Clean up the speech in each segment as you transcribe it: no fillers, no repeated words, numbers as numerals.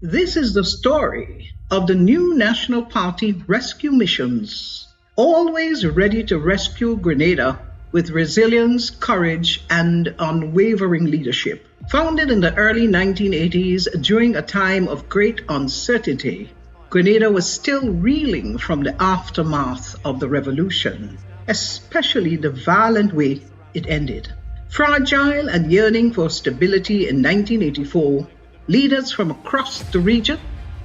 This is the story of the new National Party rescue missions, always ready to rescue Grenada with resilience, courage, and unwavering leadership. Founded in the early 1980s during a time of great uncertainty, Grenada was still reeling from the aftermath of the revolution, especially the violent way it ended. Fragile and yearning for stability in 1984, leaders from across the region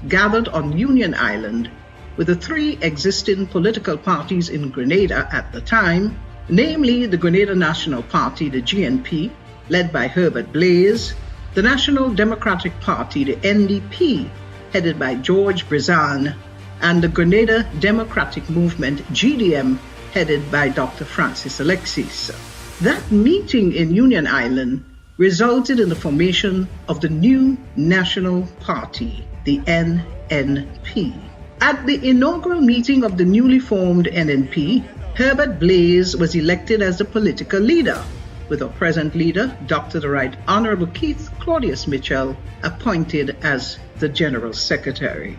gathered on Union Island with the three existing political parties in Grenada at the time, namely the Grenada National Party, the GNP, led by Herbert Blaise, the National Democratic Party, the NDP, headed by George Brizan, and the Grenada Democratic Movement, GDM, headed by Dr. Francis Alexis. That meeting in Union Island resulted in the formation of the new National Party, the NNP. At the inaugural meeting of the newly formed NNP, Herbert Blaise was elected as the political leader, with our present leader, Dr. the Right Honorable Keith Claudius Mitchell, appointed as the General Secretary.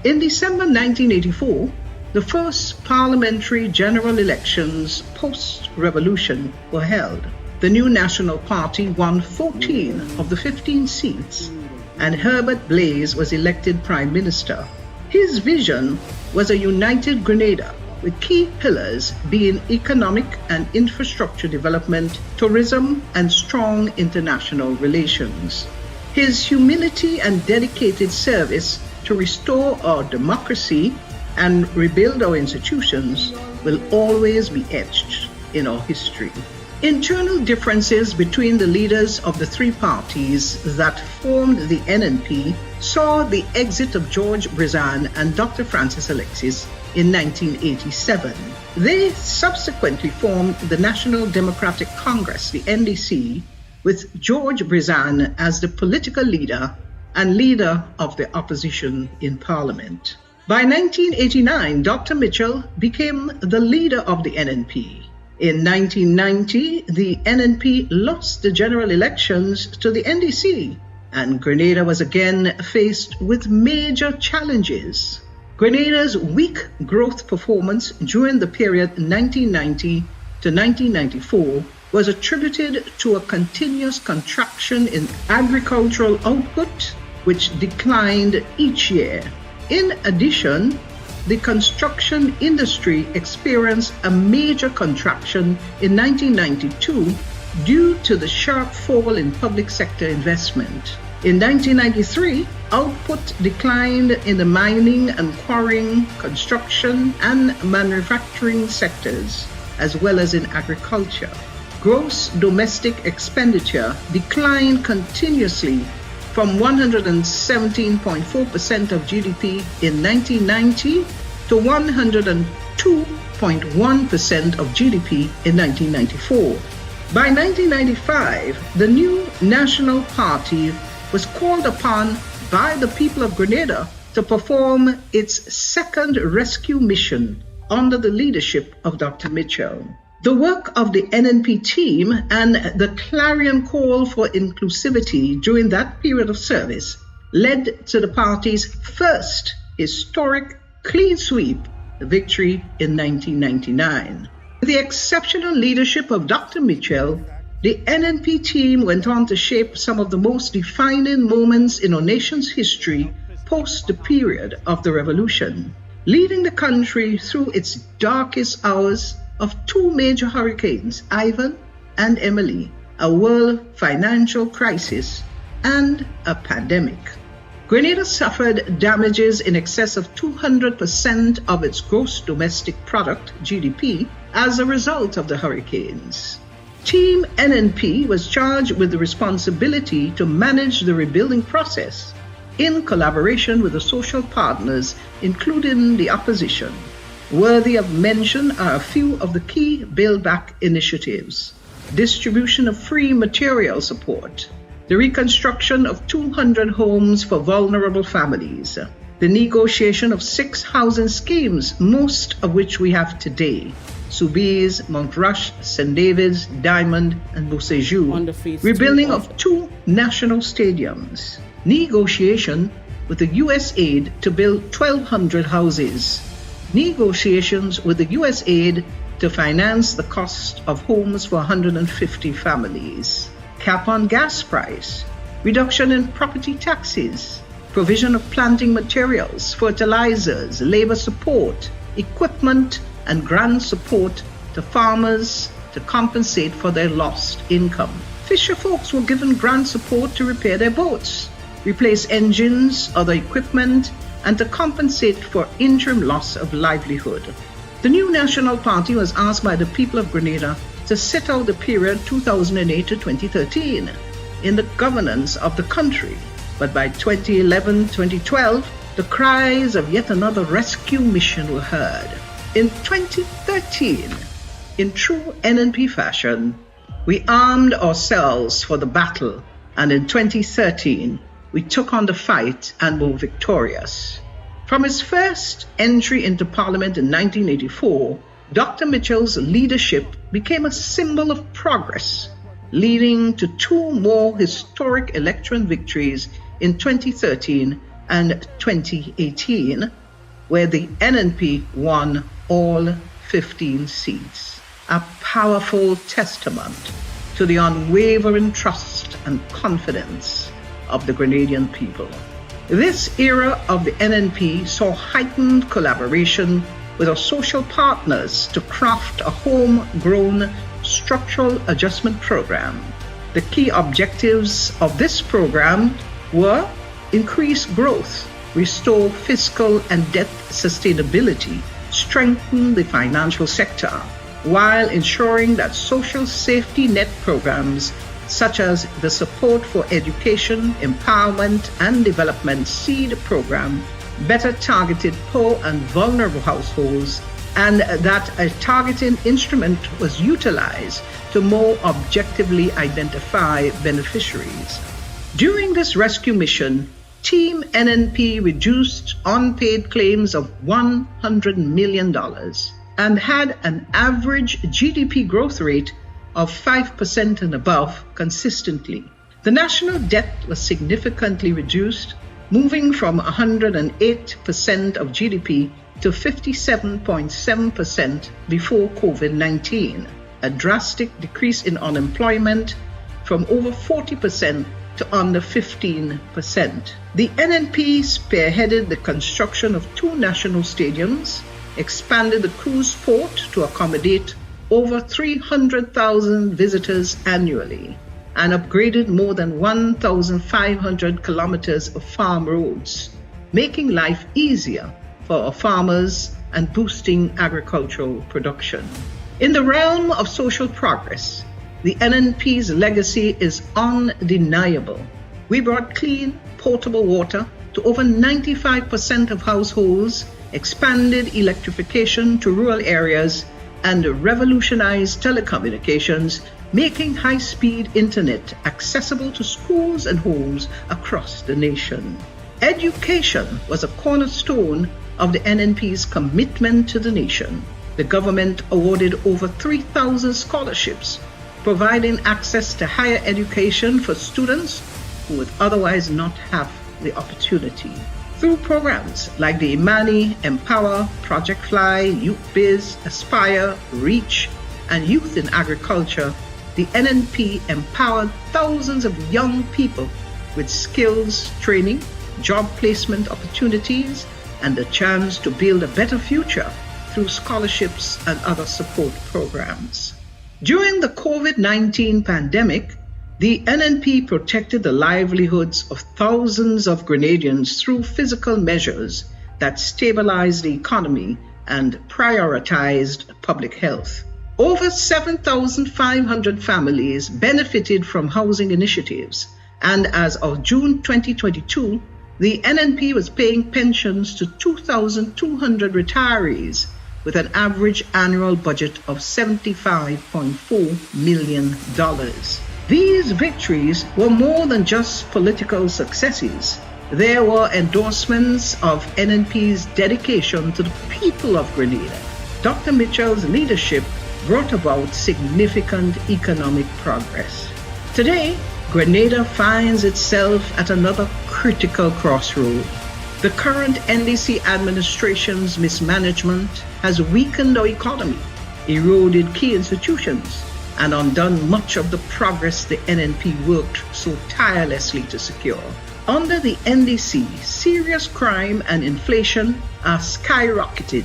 In December 1984, the first parliamentary general elections post-revolution were held. The new National Party won 14 of the 15 seats, and Herbert Blaise was elected Prime Minister. His vision was a united Grenada, with key pillars being economic and infrastructure development, tourism, and strong international relations. His humility and dedicated service to restore our democracy and rebuild our institutions will always be etched in our history. Internal differences between the leaders of the three parties that formed the NNP saw the exit of George Brizan and Dr. Francis Alexis in 1987. They subsequently formed the National Democratic Congress, the NDC, with George Brizan as the political leader and leader of the opposition in Parliament. By 1989, Dr. Mitchell became the leader of the NNP. In 1990, the NNP lost the general elections to the NDC, and Grenada was again faced with major challenges. Grenada's weak growth performance during the period 1990 to 1994 was attributed to a continuous contraction in agricultural output, which declined each year. In addition, the construction industry experienced a major contraction in 1992 due to the sharp fall in public sector investment. In 1993, output declined in the mining and quarrying, construction, and manufacturing sectors, as well as in agriculture. Gross domestic expenditure declined continuously from 117.4% of GDP in 1990 to 102.1% of GDP in 1994. By 1995, the new National Party was called upon by the people of Grenada to perform its second rescue mission under the leadership of Dr. Mitchell. The work of the NNP team and the clarion call for inclusivity during that period of service led to the party's first historic clean sweep victory in 1999. With the exceptional leadership of Dr. Mitchell, the NNP team went on to shape some of the most defining moments in our nation's history post the period of the revolution, leading the country through its darkest hours of two major hurricanes, Ivan and Emily, a world financial crisis, and a pandemic. Grenada suffered damages in excess of 200% of its gross domestic product, GDP, as a result of the hurricanes. Team NNP was charged with the responsibility to manage the rebuilding process in collaboration with the social partners, including the opposition. Worthy of mention are a few of the key Build Back initiatives: distribution of free material support, the reconstruction of 200 homes for vulnerable families, the negotiation of 6 housing schemes, most of which we have today: Soubise, Montrush, St. David's, Diamond, and Beauséjour, rebuilding of 2 national stadiums, negotiation with the U.S. aid to build 1,200 houses. Negotiations with the U.S. aid to finance the cost of homes for 150 families. Cap on gas price. Reduction in property taxes. Provision of planting materials, fertilizers, labor support, equipment, and grant support to farmers to compensate for their lost income. Fisher folks were given grant support to repair their boats, replace engines, other equipment, and to compensate for interim loss of livelihood. The new National Party was asked by the people of Grenada to sit out the period 2008 to 2013 in the governance of the country. But by 2011-2012, the cries of yet another rescue mission were heard. In 2013, in true NNP fashion, we armed ourselves for the battle, and in 2013, we took on the fight and were victorious. From his first entry into Parliament in 1984, Dr. Mitchell's leadership became a symbol of progress, leading to two more historic election victories in 2013 and 2018, where the NNP won all 15 seats. A powerful testament to the unwavering trust and confidence of the Grenadian people. This era of the NNP saw heightened collaboration with our social partners to craft a homegrown structural adjustment program. The key objectives of this program were increase growth, restore fiscal and debt sustainability, strengthen the financial sector, while ensuring that social safety net programs such as the Support for Education, Empowerment and Development SEED program better targeted poor and vulnerable households, and that a targeting instrument was utilized to more objectively identify beneficiaries. During this rescue mission, Team NNP reduced unpaid claims of $100 million and had an average GDP growth rate of 5% and above consistently. The national debt was significantly reduced, moving from 108% of GDP to 57.7% before COVID-19, a drastic decrease in unemployment from over 40% to under 15%. The NNP spearheaded the construction of two national stadiums, expanded the cruise port to accommodate over 300,000 visitors annually, and upgraded more than 1,500 kilometers of farm roads, making life easier for our farmers and boosting agricultural production. In the realm of social progress, the NNP's legacy is undeniable. We brought clean, potable water to over 95% of households, expanded electrification to rural areas, and revolutionized telecommunications, making high-speed internet accessible to schools and homes across the nation. Education was a cornerstone of the NNP's commitment to the nation. The government awarded over 3,000 scholarships, providing access to higher education for students who would otherwise not have the opportunity. Through programs like the Imani, Empower, Project Fly, Youth Biz, Aspire, Reach, and Youth in Agriculture, the NNP empowered thousands of young people with skills training, job placement opportunities, and the chance to build a better future through scholarships and other support programs. During the COVID-19 pandemic, the NNP protected the livelihoods of thousands of Grenadians through physical measures that stabilized the economy and prioritized public health. Over 7,500 families benefited from housing initiatives, and as of June 2022, the NNP was paying pensions to 2,200 retirees with an average annual budget of $75.4 million. These victories were more than just political successes. There were endorsements of NNP's dedication to the people of Grenada. Dr. Mitchell's leadership brought about significant economic progress. Today, Grenada finds itself at another critical crossroad. The current NDC administration's mismanagement has weakened our economy, eroded key institutions, and undone much of the progress the NNP worked so tirelessly to secure. Under the NDC, serious crime and inflation are skyrocketing,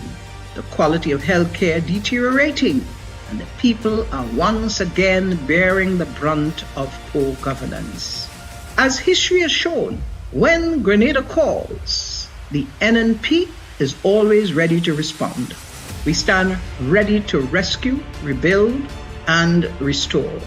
the quality of healthcare deteriorating, and the people are once again bearing the brunt of poor governance. As history has shown, when Grenada calls, the NNP is always ready to respond. We stand ready to rescue, rebuild, and restore.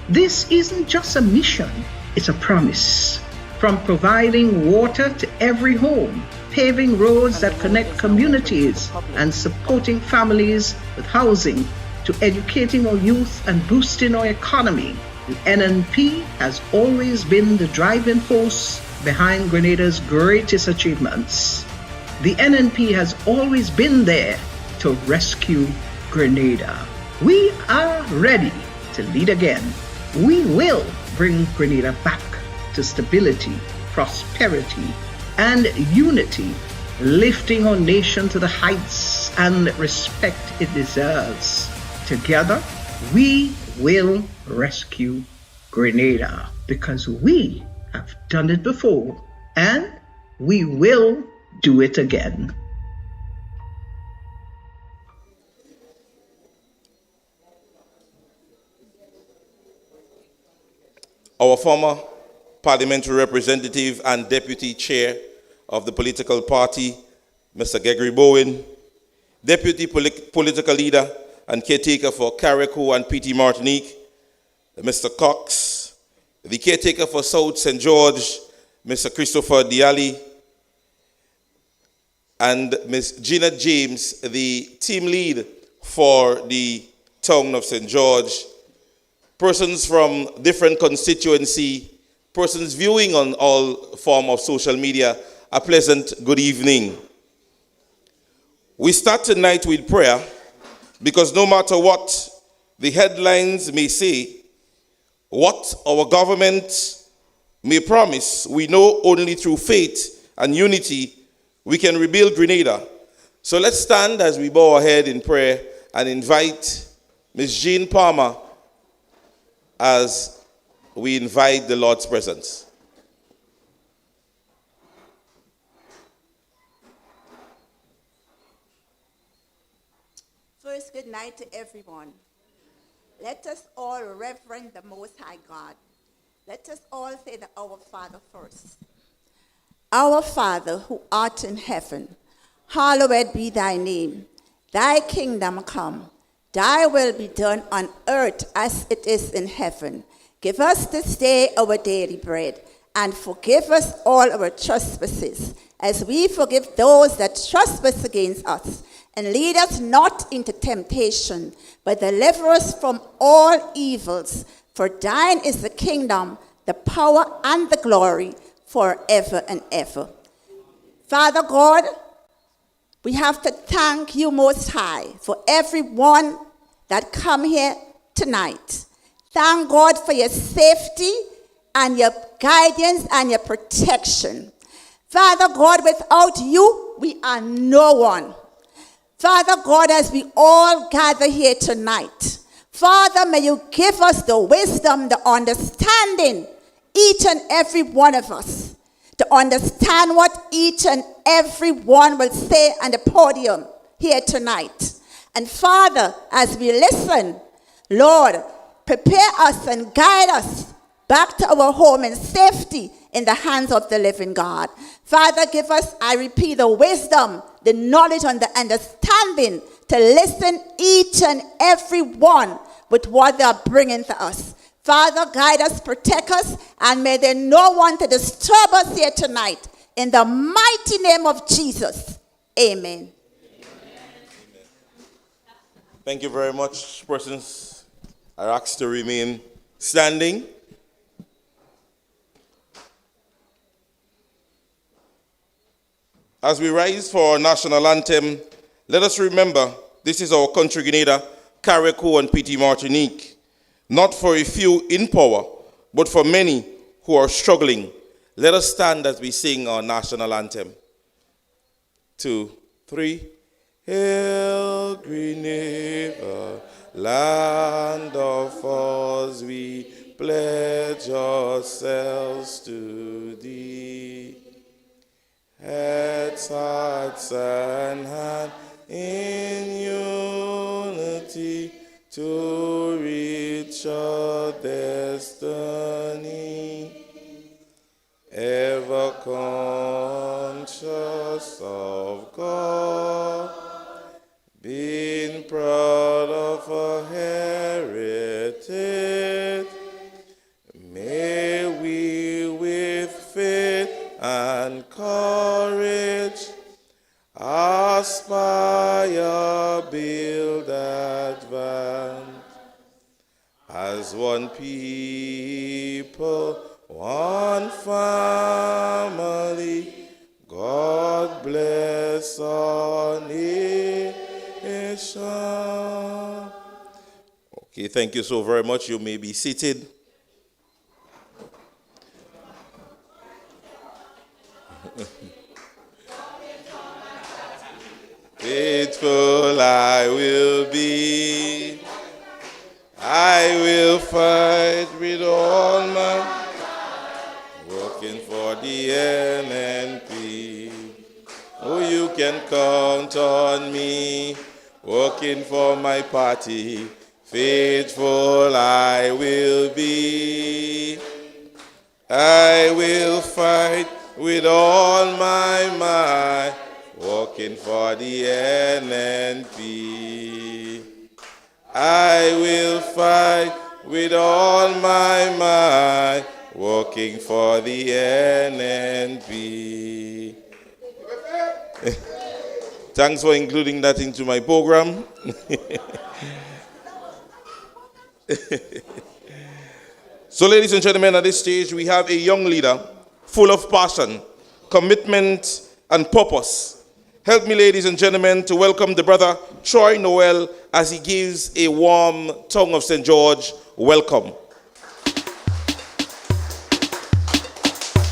This isn't just a mission, it's a promise. From providing water to every home, paving roads that connect communities, and supporting families with housing, to educating our youth and boosting our economy, the NNP has always been the driving force behind Grenada's greatest achievements. The NNP has always been there to rescue Grenada. We are ready to lead again. We will bring Grenada back to stability, prosperity, and unity, lifting our nation to the heights and respect it deserves. Together, we will rescue Grenada because we have done it before and we will do it again. Our former parliamentary representative and deputy chair of the political party, Mr. Gregory Bowen, deputy political leader and caretaker for Carriacou and PT Martinique, Mr. Cox, the caretaker for South St. George, Mr. Christopher Diali, and Ms. Gina James, the team lead for the town of St. George, persons from different constituency, persons viewing on all form of social media, a pleasant good evening. We start tonight with prayer because no matter what the headlines may say, what our government may promise, we know only through faith and unity we can rebuild Grenada. So let's stand as we bow our head in prayer and invite Ms. Jean Palmer as we invite the Lord's presence. First, good night to everyone. Let us all reverence the Most High God. Let us all say the Our Father first. Our Father, who art in heaven, hallowed be thy name. Thy kingdom come. Thy will be done on earth as it is in heaven. Give us this day our daily bread, and forgive us all our trespasses, as we forgive those that trespass against us. And lead us not into temptation, but deliver us from all evils. For thine is the kingdom, the power, and the glory, forever and ever. Father God, we have to thank you Most High for everyone that come here tonight. Thank God for your safety and your guidance and your protection. Father God, without you, we are no one. Father God, as we all gather here tonight, Father, may you give us the wisdom, the understanding, each and every one of us, to understand what each and every one will say on the podium here tonight. And Father, as we listen, Lord, prepare us and guide us back to our home in safety in the hands of the living God. Father, give us, I repeat, the wisdom, the knowledge, and the understanding to listen each and every one with what they are bringing to us. Father, guide us, protect us, and may there no one to disturb us here tonight. In the mighty name of Jesus, amen. Thank you very much. Persons are asked to remain standing. As we rise for our national anthem, let us remember this is our country, Grenada, Carriacou and PT Martinique. Not for a few in power, but for many who are struggling. Let us stand as we sing our national anthem. 2, 3. Hail, Grenada, land of us, we pledge ourselves to thee. Heads, hearts, and hands in unity to reach our destiny. Ever conscious of God, being proud of our heritage, may we with faith and courage aspire, build, advance as one people, one family. God bless our nation. Okay, thank you so very much. You may be seated. Faithful I will be. I will fight with all my working for the NNP. Oh, you can count on me, working for my party. Faithful I will be. I will fight with all my might, working for the NNP. I will fight with all my might, working for the NNP. Thanks for including that into my program. So, ladies and gentlemen, at this stage, we have a young leader full of passion, commitment, and purpose. Help me, ladies and gentlemen, to welcome the brother Troy Noel as he gives a warm Tongue of St. George welcome.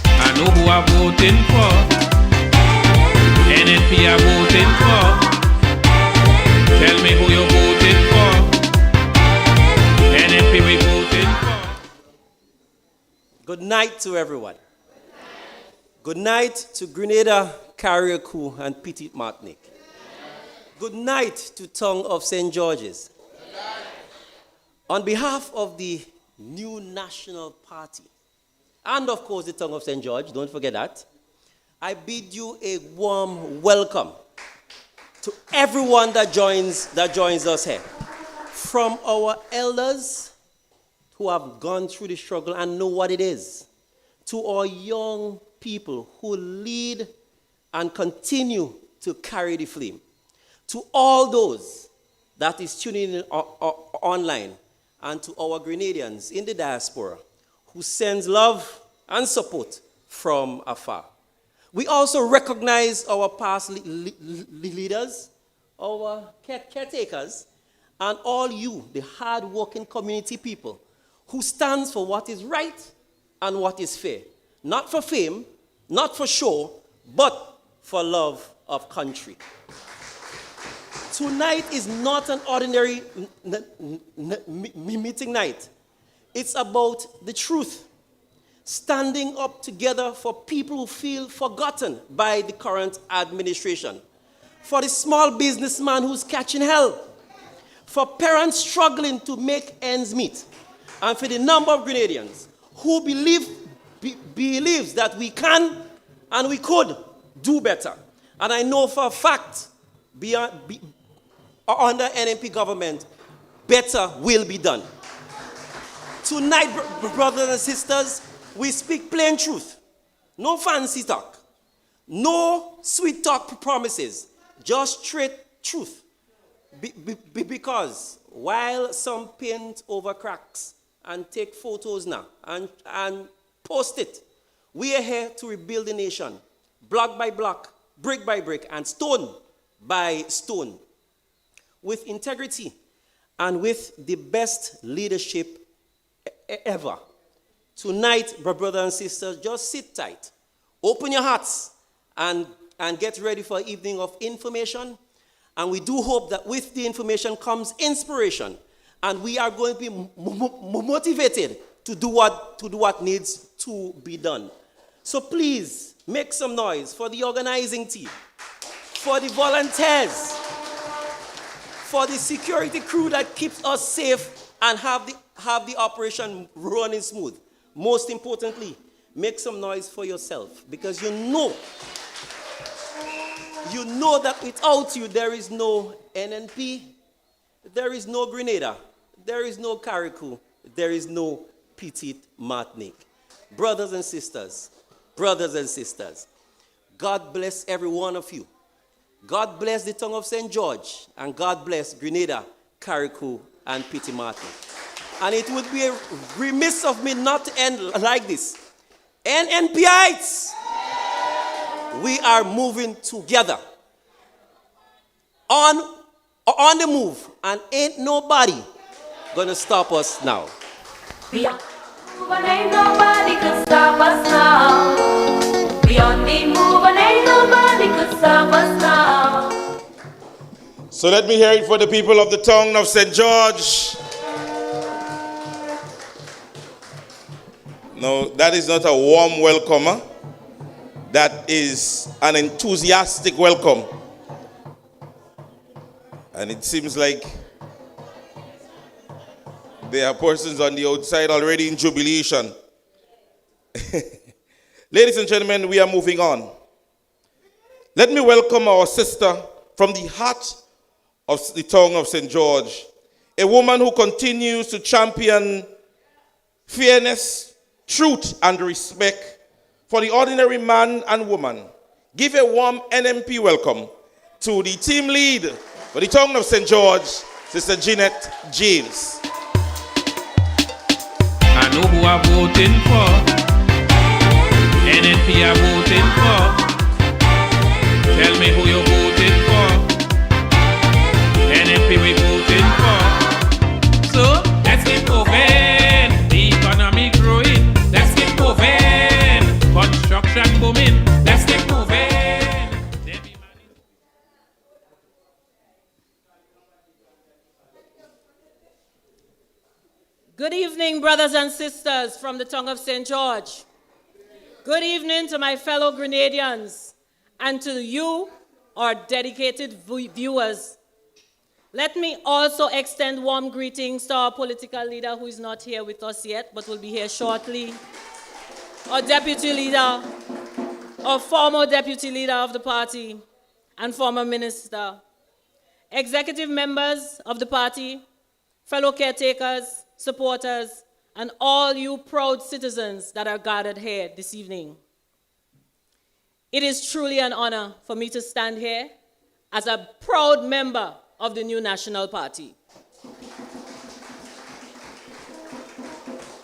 I know who I'm voting for. NNP I'm voting for. Tell me who you're voting for. NNP we voting for. Good night to everyone. Good night to Grenada, Carriacou, and Petit Martinique. Good night to Tongue of St. George's. On behalf of the new National Party, and of course the Tongue of St. George, don't forget that, I bid you a warm welcome to everyone that joins us here. From our elders who have gone through the struggle and know what it is, to our young people who lead and continue to carry the flame, to all those that is tuning in online, and to our Grenadians in the diaspora who sends love and support from afar. We also recognize our past leaders, our caretakers, and all you, the hard-working community people, who stands for what is right and what is fair. Not for fame, not for show, but for love of country. Tonight is not an ordinary meeting night. It's about the truth. Standing up together for people who feel forgotten by the current administration. For the small businessman who's catching hell. For parents struggling to make ends meet. And for the number of Grenadians who believes that we can and we could do better. And I know for a fact, under NNP government, better will be done. Tonight, brothers and sisters, we speak plain truth. No fancy talk. No sweet talk promises. Just straight truth. Because while some paint over cracks and take photos now and post it, we are here to rebuild the nation, block by block, brick by brick, and stone by stone, with integrity and with the best leadership ever. Tonight, my brothers and sisters, just sit tight. Open your hearts and get ready for an evening of information. And we do hope that with the information comes inspiration. And we are going to be motivated to do what needs to be done. So please, make some noise for the organizing team, for the volunteers, for the security crew that keeps us safe and have the operation running smooth. Most importantly, make some noise for yourself, because you know that without you there is no NNP, there is no Grenada, there is no Carriacou, there is no Petite-Martinique. Brothers and sisters, God bless every one of you. God bless the tongue of St. George, and God bless Grenada, Carriacou, and Petite-Martinique. And it would be a remiss of me not to end like this. NNPites, we are moving together. On the move, and ain't nobody gonna stop us now. We on the move and ain't nobody could stop us now. We on the move and ain't nobody could stop us now. So let me hear it for the people of the tongue of St. George. No, that is not a warm welcome. Huh? That is an enthusiastic welcome. And it seems like there are persons on the outside already in jubilation. Ladies and gentlemen, we are moving on. Let me welcome our sister from the heart of the tongue of St. George, a woman who continues to champion fairness, truth, and respect for the ordinary man and woman. Give a warm NNP welcome to the team lead for the tongue of St. George, Sister Jeanette James. I know who I'm voting for. NNP I'm voting for. Tell me who you're voting for. NNP we voting for. So let's keep moving. The economy growing. Let's keep moving. Construction booming. Let's keep moving. Good evening, brothers and sisters from the tongue of St. George. Good evening to my fellow Grenadians and to you, our dedicated viewers. Let me also extend warm greetings to our political leader who is not here with us yet, but will be here shortly. Our deputy leader, our former deputy leader of the party and former minister, executive members of the party, fellow caretakers, supporters, and all you proud citizens that are gathered here this evening. It is truly an honor for me to stand here as a proud member of the new National Party.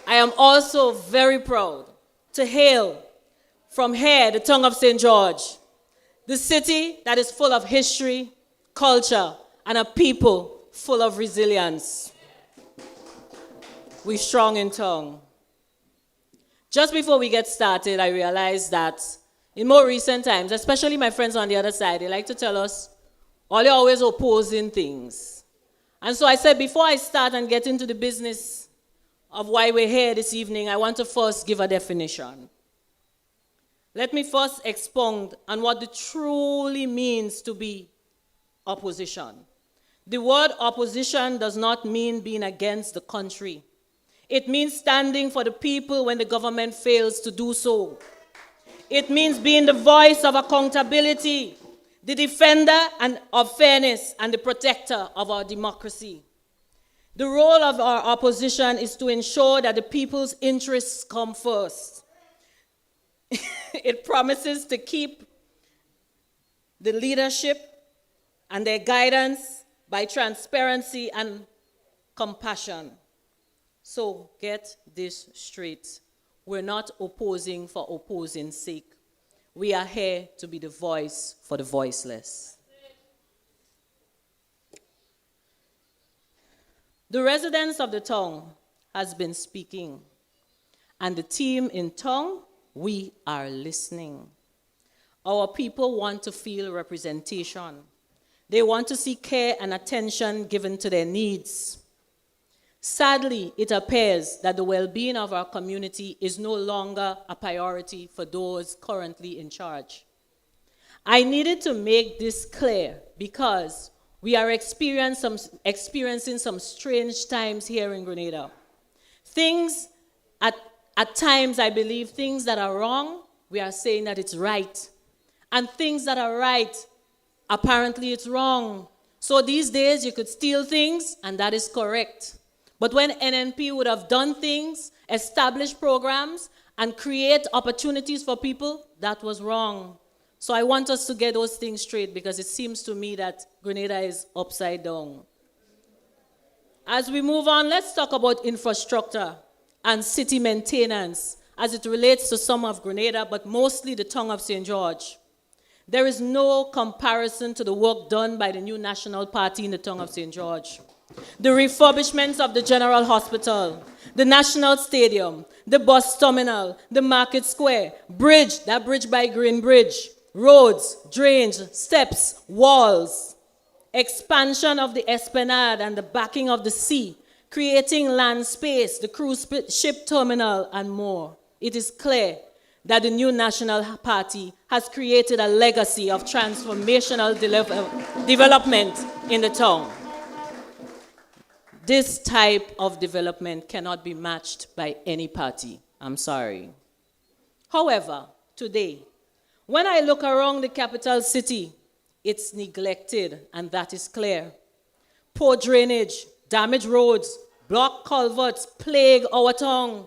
I am also very proud to hail from here, the tongue of St. George, the city that is full of history, culture, and a people full of resilience. We strong in tongue. Just before we get started, I realized that in more recent times, especially my friends on the other side, they like to tell us, all you're always opposing things. And so I said, before I start and get into the business of why we're here this evening, I want to first give a definition. Let me first expound on what it truly means to be opposition. The word opposition does not mean being against the country. It means standing for the people when the government fails to do so. It means being the voice of accountability, the defender of fairness, and the protector of our democracy. The role of our opposition is to ensure that the people's interests come first. It promises to keep the leadership and their guidance by transparency and compassion. So get this straight. We're not opposing for opposing's sake. We are here to be the voice for the voiceless. The residents of the tongue has been speaking. And the team in Tongue, we are listening. Our people want to feel representation. They want to see care and attention given to their needs. Sadly, it appears that the well-being of our community is no longer a priority for those currently in charge. I needed to make this clear because we are experiencing some strange times here in Grenada. Things, at times, I believe, things that are wrong, we are saying that it's right. And things that are right, apparently it's wrong. So these days, you could steal things, and that is correct. But when NNP would have done things, established programs, and create opportunities for people, that was wrong. So I want us to get those things straight because it seems to me that Grenada is upside down. As we move on, let's talk about infrastructure and city maintenance as it relates to some of Grenada, but mostly the Tongue of St. George. There is no comparison to the work done by the new National Party in the Tongue of St. George. The refurbishments of the General Hospital, the National Stadium, the bus terminal, the Market Square, bridge, that bridge by Green Bridge, roads, drains, steps, walls, expansion of the Esplanade and the backing of the sea, creating land space, the cruise ship terminal, and more. It is clear that the new National Party has created a legacy of transformational development in the town. This type of development cannot be matched by any party. I'm sorry. However, today, when I look around the capital city, it's neglected, and that is clear. Poor drainage, damaged roads, blocked culverts plague our town.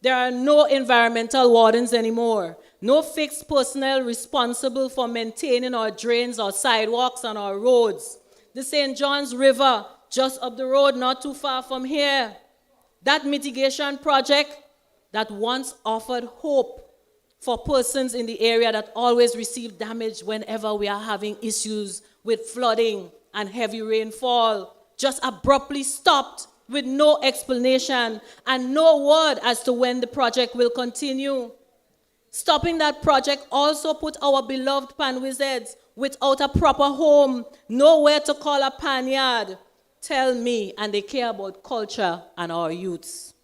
There are no environmental wardens anymore, no fixed personnel responsible for maintaining our drains, our sidewalks, and our roads. The St. John's River, just up the road, not too far from here. That mitigation project that once offered hope for persons in the area that always receive damage whenever we are having issues with flooding and heavy rainfall, just abruptly stopped with no explanation and no word as to when the project will continue. Stopping that project also put our beloved pan wizards without a proper home, nowhere to call a pan yard. Tell me, and they care about culture and our youths.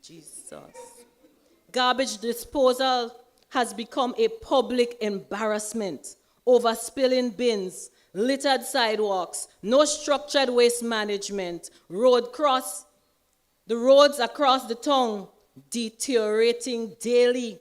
Jesus. Garbage disposal has become a public embarrassment. Overspilling bins, littered sidewalks, no structured waste management, the roads across the town deteriorating daily,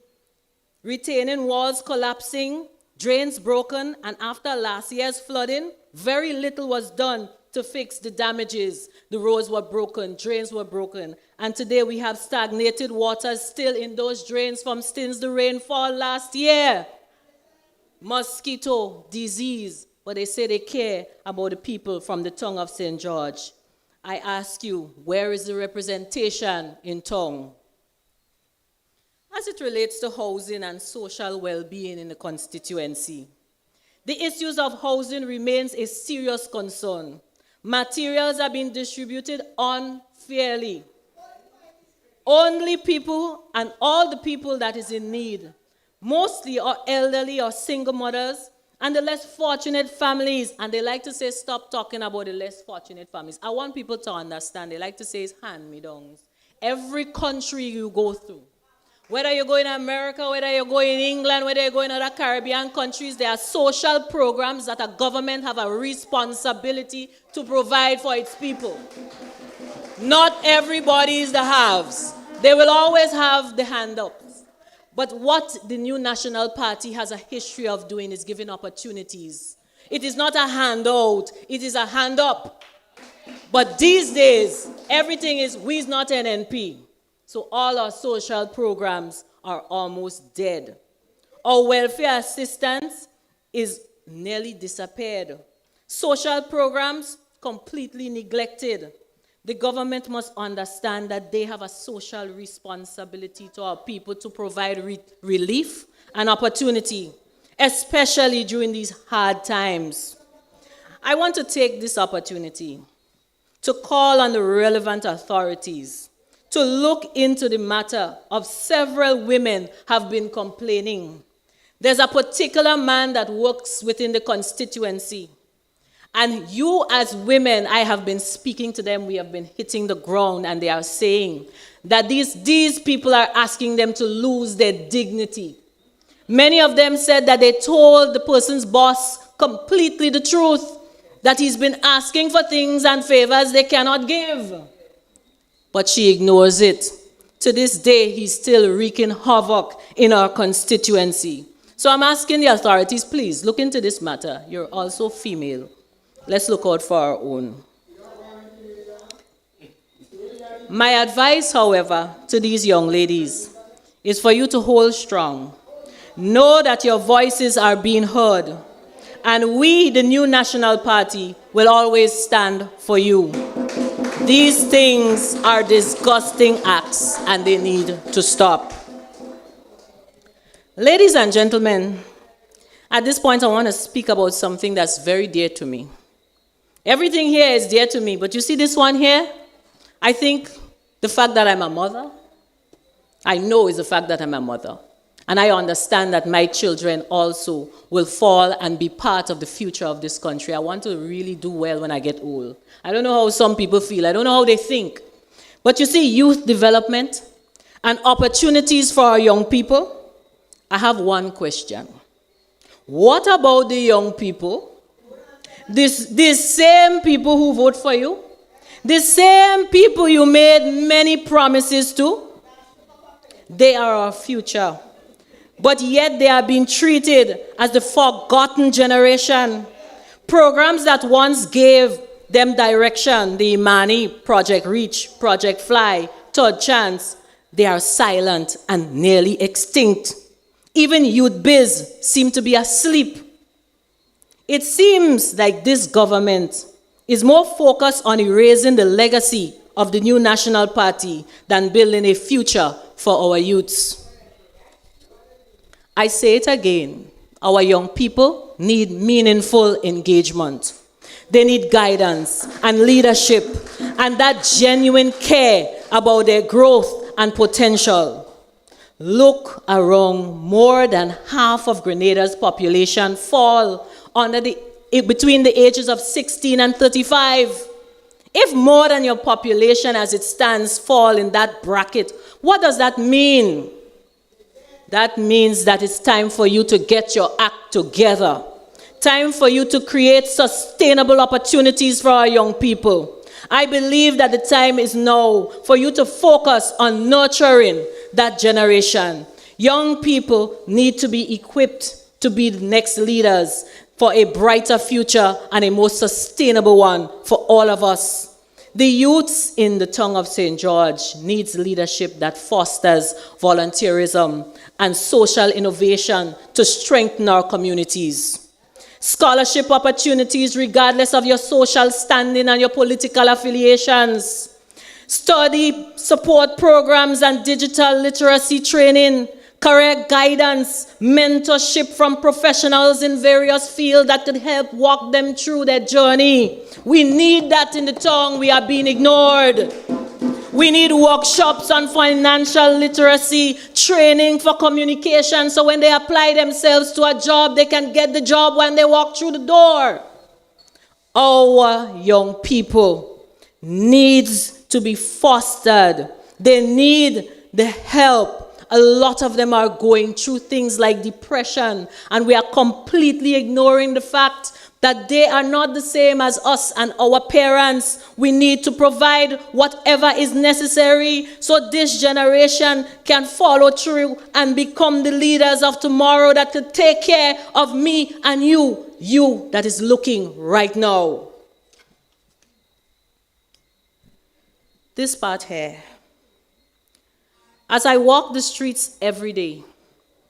retaining walls collapsing, drains broken, and after last year's flooding, very little was done to fix the damages. The roads were broken, drains were broken, and today we have stagnated water still in those drains from since the rainfall last year. Mosquito, disease, but they say they care about the people from the Tongue of St. George. I ask you, where is the representation in Tongue? As it relates to housing and social well-being in the constituency, the issues of housing remains a serious concern. Materials are being distributed unfairly. Only people and all the people that is in need, mostly are elderly or single mothers, and the less fortunate families. And they like to say, stop talking about the less fortunate families. I want people to understand. They like to say it's hand-me-downs. Every country you go through, whether you're going to America, whether you're going to England, whether you're going to other Caribbean countries, there are social programs that a government have a responsibility to provide for its people. Not everybody is the haves. They will always have the hand-ups. But what the new National Party has a history of doing is giving opportunities. It is not a handout, it is a hand-up. But these days, everything is, we's not NNP. So all our social programs are almost dead. Our welfare assistance is nearly disappeared. Social programs completely neglected. The government must understand that they have a social responsibility to our people to provide relief and opportunity, especially during these hard times. I want to take this opportunity to call on the relevant authorities to look into the matter of several women have been complaining. There's a particular man that works within the constituency. And you as women, I have been speaking to them, we have been hitting the ground, and they are saying that these people are asking them to lose their dignity. Many of them said that they told the person's boss completely the truth, that he's been asking for things and favors they cannot give. But she ignores it. To this day, he's still wreaking havoc in our constituency. So I'm asking the authorities, please look into this matter. You're also female. Let's look out for our own. My advice, however, to these young ladies is for you to hold strong. Know that your voices are being heard. And we, the New National Party, will always stand for you. These things are disgusting acts, and they need to stop. Ladies and gentlemen, at this point I want to speak about something that's very dear to me. Everything here is dear to me, but you see this one here? I think the fact that I'm a mother, I know is the fact that I'm a mother. And I understand that my children also will fall and be part of the future of this country. I want to really do well when I get old. I don't know how some people feel. I don't know how they think. But you see, youth development and opportunities for our young people, I have one question. What about the young people? These same people who vote for you? The same people you made many promises to? They are our future. But yet they are being treated as the forgotten generation. Programs that once gave them direction, the Imani, Project Reach, Project Fly, Third Chance, they are silent and nearly extinct. Even Youth Biz seem to be asleep. It seems like this government is more focused on erasing the legacy of the New National Party than building a future for our youths. I say it again, our young people need meaningful engagement. They need guidance and leadership and that genuine care about their growth and potential. Look around, more than half of Grenada's population fall between the ages of 16 and 35. If more than your population as it stands fall in that bracket, what does that mean? That means that it's time for you to get your act together. Time for you to create sustainable opportunities for our young people. I believe that the time is now for you to focus on nurturing that generation. Young people need to be equipped to be the next leaders for a brighter future and a more sustainable one for all of us. The youths in the tongue of St. George needs leadership that fosters volunteerism and social innovation to strengthen our communities. Scholarship opportunities regardless of your social standing and your political affiliations. Study support programs and digital literacy training. Career guidance, mentorship from professionals in various fields that could help walk them through their journey. We need that in the tongue. We are being ignored. We need workshops on financial literacy, training for communication, so when they apply themselves to a job, they can get the job when they walk through the door. Our young people needs to be fostered. They need the help. A lot of them are going through things like depression, and we are completely ignoring the fact that they are not the same as us and our parents. We need to provide whatever is necessary so this generation can follow through and become the leaders of tomorrow that could take care of me and you that is looking right now. This part here. As I walk the streets every day,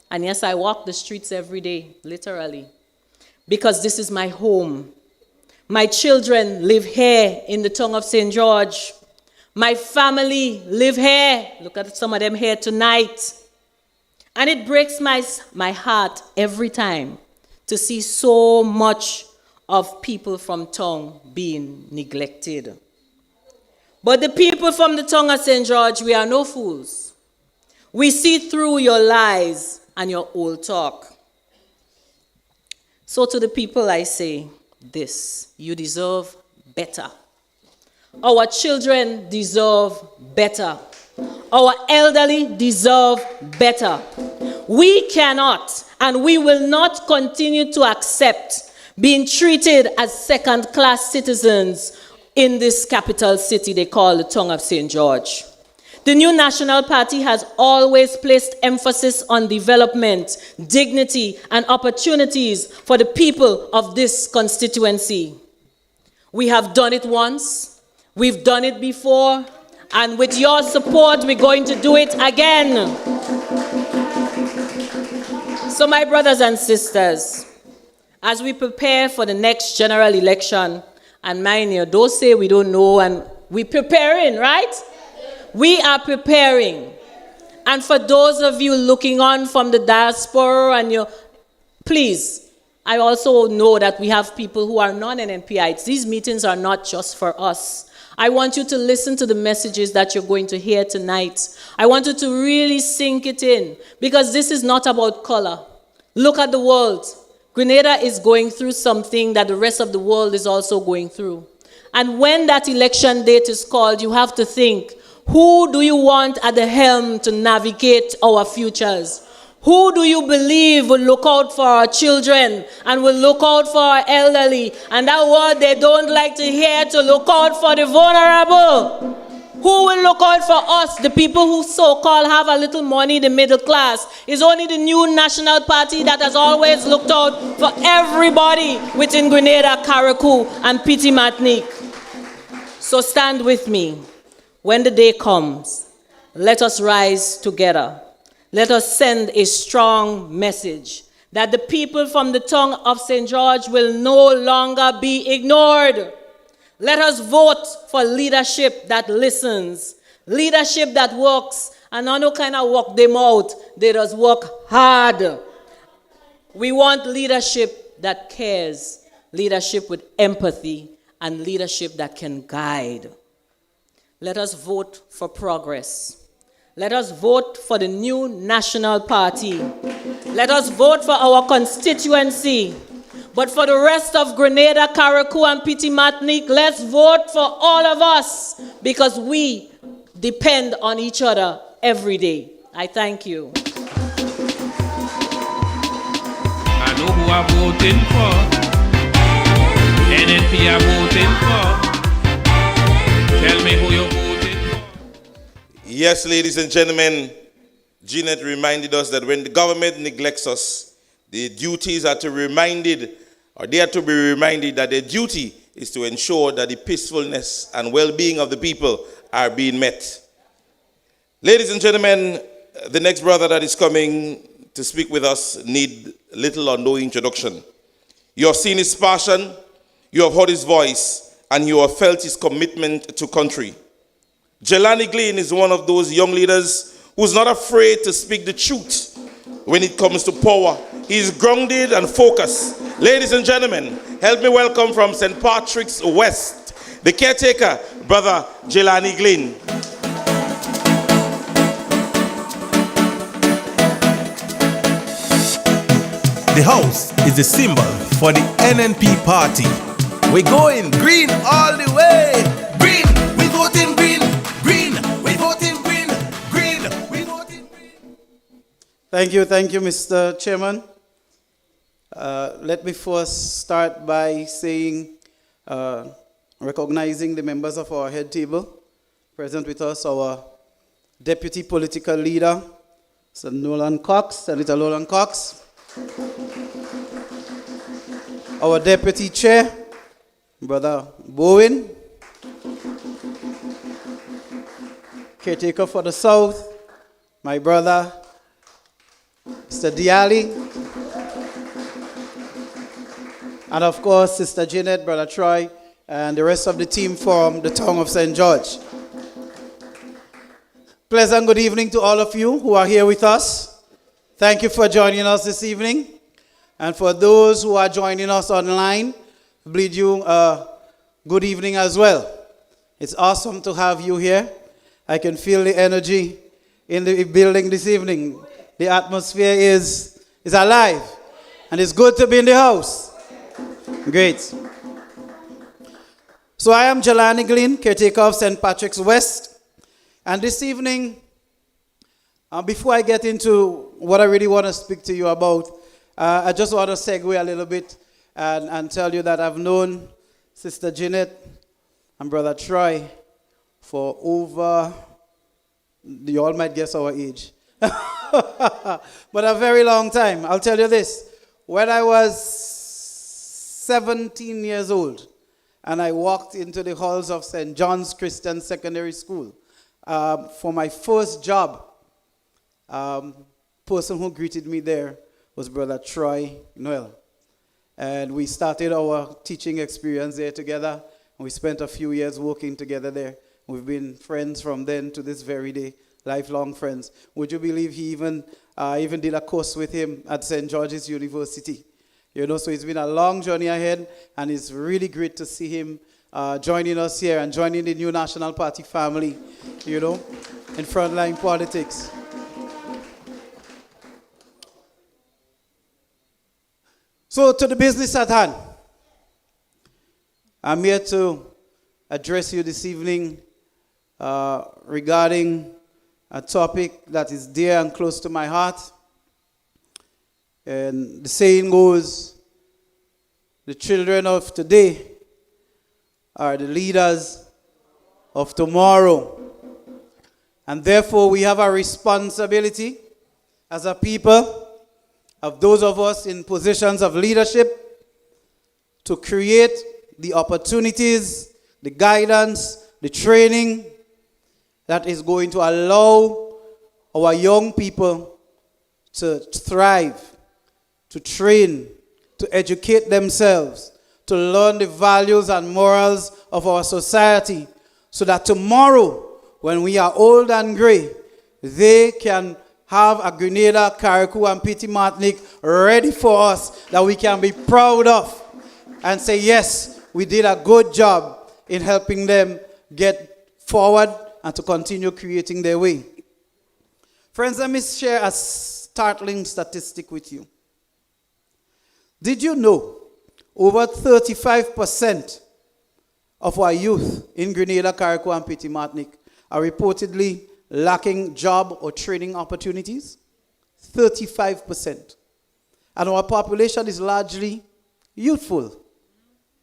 and yes, I walk the streets every day, literally, because this is my home. My children live here in the tongue of St. George. My family live here. Look at some of them here tonight. And it breaks my heart every time to see so much of people from tongue being neglected. But the people from the tongue of St. George, we are no fools. We see through your lies and your old talk. So to the people I say this, you deserve better. Our children deserve better. Our elderly deserve better. We cannot and we will not continue to accept being treated as second-class citizens in this capital city they call the tongue of St. George. The new National Party has always placed emphasis on development, dignity, and opportunities for the people of this constituency. We have done it once, we've done it before, and with your support, we're going to do it again. So my brothers and sisters, as we prepare for the next general election, and mind you, don't say we don't know, and we're preparing, right? We are preparing. And for those of you looking on from the diaspora, and please, I also know that we have people who are non-NNPites. These meetings are not just for us. I want you to listen to the messages that you're going to hear tonight. I want you to really sink it in, because this is not about color. Look at the world. Grenada is going through something that the rest of the world is also going through. And when that election date is called, you have to think, who do you want at the helm to navigate our futures? Who do you believe will look out for our children and will look out for our elderly? And that word they don't like to hear, to look out for the vulnerable. Who will look out for us, the people who so-called have a little money, the middle class? It's only the new National Party that has always looked out for everybody within Grenada, Carriacou, and Petit Martinique. So stand with me. When the day comes, let us rise together. Let us send a strong message that the people from the tongue of St. George will no longer be ignored. Let us vote for leadership that listens, leadership that works, and not no kind of work them out. They just work hard. We want leadership that cares, leadership with empathy, and leadership that can guide. Let us vote for progress. Let us vote for the new National Party. Let us vote for our constituency. But for the rest of Grenada, Carriacou, and Petit Martinique, let's vote for all of us, because we depend on each other every day. I thank you. I know who I'm voting for. NNP I'm voting for. Tell me who you're voting for. Yes, ladies and gentlemen, Jeanette reminded us that when the government neglects us, the duties are to be reminded that their duty is to ensure that the peacefulness and well-being of the people are being met. Ladies and gentlemen, the next brother that is coming to speak with us need little or no introduction. You have seen his passion, you have heard his voice, and you have felt his commitment to country. Jelani Glynn is one of those young leaders who's not afraid to speak the truth when it comes to power. He is grounded and focused. Ladies and gentlemen, help me welcome from St. Patrick's West, the caretaker, Brother Jelani Glynn. The house is the symbol for the NNP party. We're going green all the way. Green, we voting green. Green, we voting green. Green, we voting green. Thank you, Mr. Chairman. Let me first start by saying, recognizing the members of our head table. Present with us, our deputy political leader, Senator Nolan Cox. Our deputy chair, Brother Bowen. Caretaker for the South, my brother, Mr. Diali. And of course, Sister Jeanette, Brother Troy, and the rest of the team from the tongue of St. George. Pleasant good evening to all of you who are here with us. Thank you for joining us this evening. And for those who are joining us online, bid you good evening as well. It's awesome to have you here. I can feel the energy in the building this evening. The atmosphere is alive. And it's good to be in the house. Great. So I am Jelani Glynn, caretaker of St. Patrick's West. And this evening, before I get into what I really want to speak to you about, I just want to segue a little bit and tell you that I've known Sister Jeanette and Brother Troy for over, you all might guess our age, but a very long time. I'll tell you this. When I was 17 years old, and I walked into the halls of St. John's Christian Secondary School for my first job, person who greeted me there was Brother Troy Noel. And we started our teaching experience there together. And we spent a few years working together there. We've been friends from then to this very day, lifelong friends. Would you believe he even did a course with him at St. George's University? You know, so it's been a long journey ahead, and it's really great to see him joining us here and joining the new National Party family, you know, in frontline politics. So to the business at hand, I'm here to address you this evening regarding a topic that is dear and close to my heart. And the saying goes, the children of today are the leaders of tomorrow. And therefore, we have a responsibility as a people, of those of us in positions of leadership, to create the opportunities, the guidance, the training that is going to allow our young people to thrive, to train, to educate themselves, to learn the values and morals of our society, so that tomorrow, when we are old and gray, they can have a Grenada, Carriacou, and Petit Martinique ready for us that we can be proud of and say, yes, we did a good job in helping them get forward and to continue creating their way. Friends, let me share a startling statistic with you. Did you know over 35% of our youth in Grenada, Carriacou, and Petit Martinique are reportedly lacking job or training opportunities? 35%. And our population is largely youthful.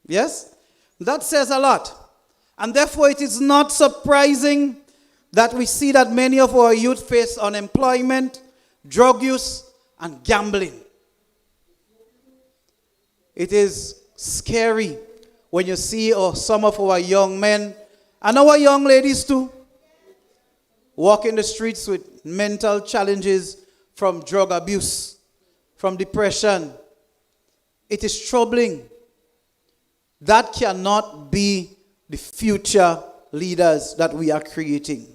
Yes? That says a lot. And therefore it is not surprising that we see that many of our youth face unemployment, drug use, and gambling. It is scary when you see some of our young men, and our young ladies too, walk in the streets with mental challenges from drug abuse, from depression. It is troubling. That cannot be the future leaders that we are creating.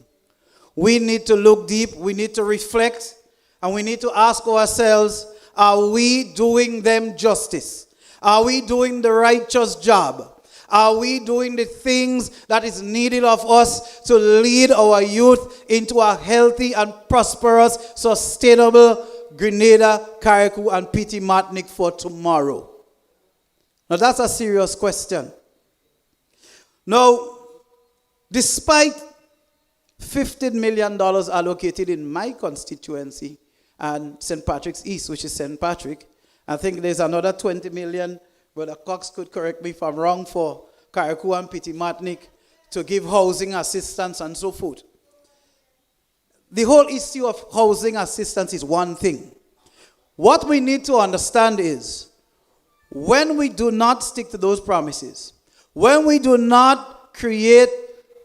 We need to look deep, we need to reflect, and we need to ask ourselves, are we doing them justice? Are we doing the righteous job? Are we doing the things that is needed of us to lead our youth into a healthy and prosperous, sustainable Grenada, Carriacou, and Petit Martinique for tomorrow? Now that's a serious question. Now, despite $15 million allocated in my constituency and St. Patrick's East, which is St. Patrick, I think there's another 20 million, Brother Cox could correct me if I'm wrong, for Carriacou and Petit Martinique to give housing assistance and so forth. The whole issue of housing assistance is one thing. What we need to understand is, when we do not stick to those promises, when we do not create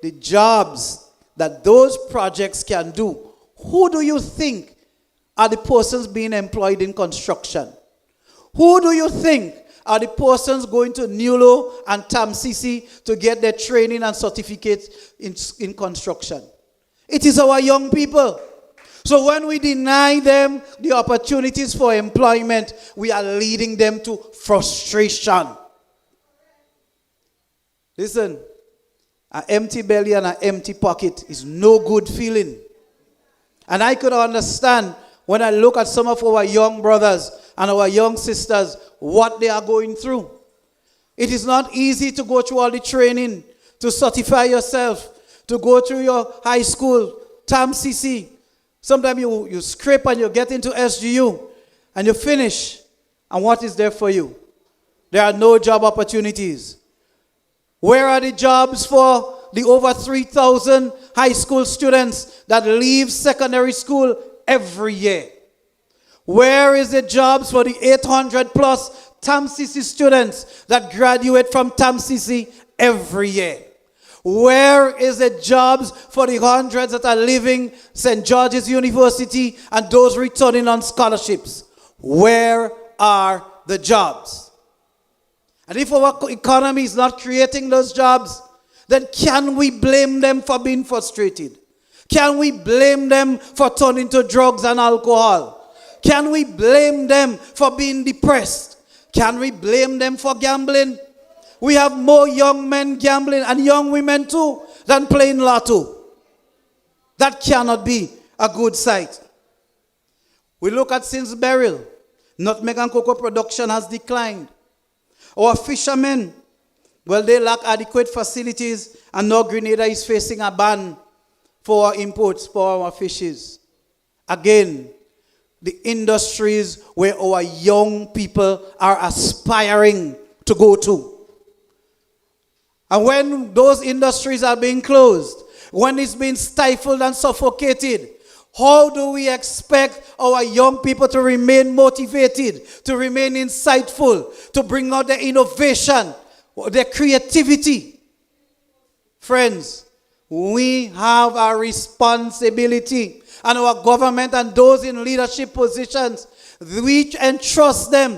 the jobs that those projects can do, who do you think are the persons being employed in construction? Who do you think are the persons going to Nulo and Tamsisi to get their training and certificates in construction? It is our young people. So when we deny them the opportunities for employment, we are leading them to frustration. Listen, An empty belly and an empty pocket is no good feeling. And I could understand when I look at some of our young brothers and our young sisters, what they are going through. It is not easy to go through all the training, to certify yourself, to go through your high school, TAM-CC. Sometimes you scrape and you get into SGU and you finish. And what is there for you? There are no job opportunities. Where are the jobs for the over 3,000 high school students that leave secondary school every year? Where is the jobs for the 800 plus TAM-CC students that graduate from TAM-CC every year? Where is the jobs for the hundreds that are leaving St. George's University and those returning on scholarships? Where are the jobs? And if our economy is not creating those jobs, then can we blame them for being frustrated? Can we blame them for turning to drugs and alcohol? Can we blame them for being depressed? Can we blame them for gambling? We have more young men gambling and young women too than playing lotto. That cannot be a good sight. We look at since burial, nutmeg and cocoa production has declined. Our fishermen, well, they lack adequate facilities, and now Grenada is facing a ban for our imports for our fishes. Again, the industries where our young people are aspiring to go to. And when those industries are being closed, when it's being stifled and suffocated, how do we expect our young people to remain motivated, to remain insightful, to bring out their innovation, their creativity? Friends, we have a responsibility, and our government and those in leadership positions, we entrust them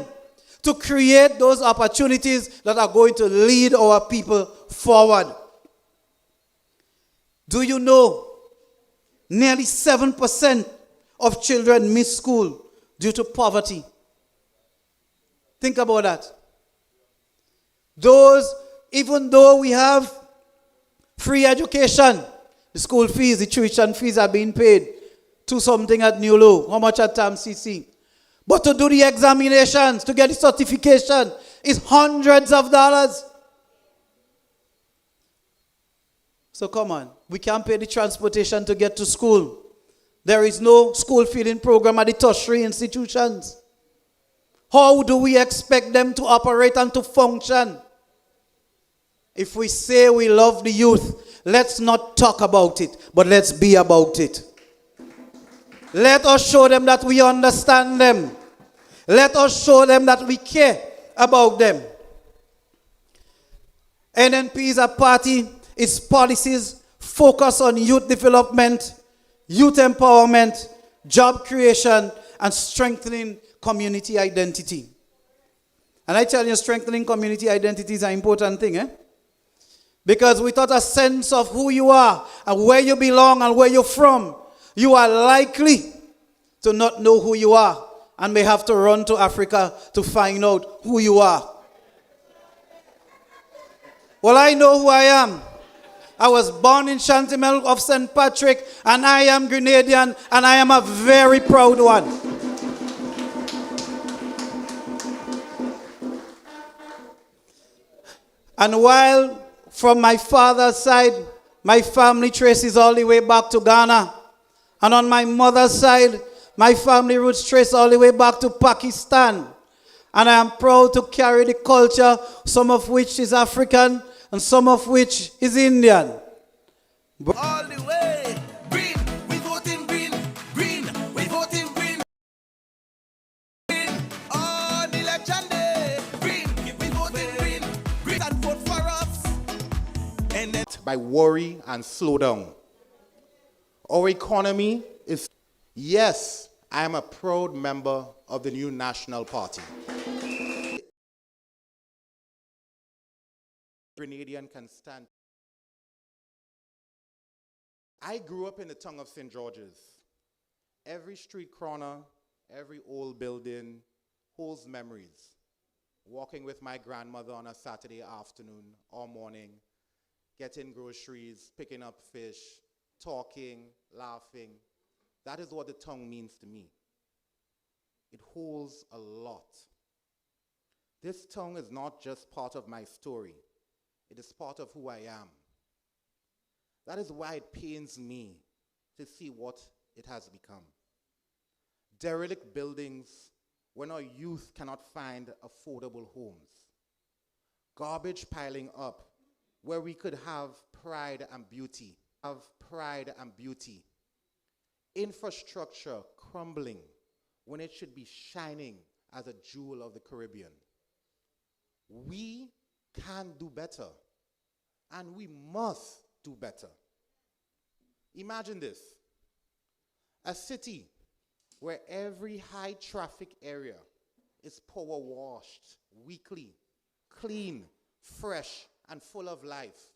to create those opportunities that are going to lead our people forward. Do you know nearly 7% of children miss school due to poverty? Think about that. Even though we have free education, the school fees, the tuition fees are being paid to something at New Low. How much at TAM-CC? But to do the examinations, to get the certification, is hundreds of dollars. So come on, we can't pay the transportation to get to school. There is no school feeding program at the tertiary institutions. How do we expect them to operate and to function? If we say we love the youth, let's not talk about it, but let's be about it. Let us show them that we understand them. Let us show them that we care about them. NNP is a party. Its policies focus on youth development, youth empowerment, job creation, and strengthening community identity. And I tell you, strengthening community identity is an important thing, Because without a sense of who you are and where you belong and where you're from, you are likely to not know who you are and may have to run to Africa to find out who you are. Well, I know who I am. I was born in Chantimel of St. Patrick, and I am Grenadian, and I am a very proud one. And while from my father's side, my family traces all the way back to Ghana, and on my mother's side, my family roots trace all the way back to Pakistan. And I am proud to carry the culture, some of which is African and some of which is Indian. All the way, green, we voting green, green, we voting green, green, on election day, green, we voting green, green, and vote for us. And then by worry and slow down. Our economy is, yes, I am a proud member of the new National Party. Grenadian can stand. I grew up in the tongue of St. George's. Every street corner, every old building holds memories. Walking with my grandmother on a Saturday afternoon or morning, getting groceries, picking up fish, talking, laughing. That is what the tongue means to me. It holds a lot. This tongue is not just part of my story. It is part of who I am. That is why it pains me to see what it has become. Derelict buildings when our youth cannot find affordable homes. Garbage piling up where we could have pride and beauty. Infrastructure crumbling when it should be shining as a jewel of the Caribbean. We can do better, and we must do better. Imagine this: a city where every high traffic area is power washed weekly, clean, fresh, and full of life.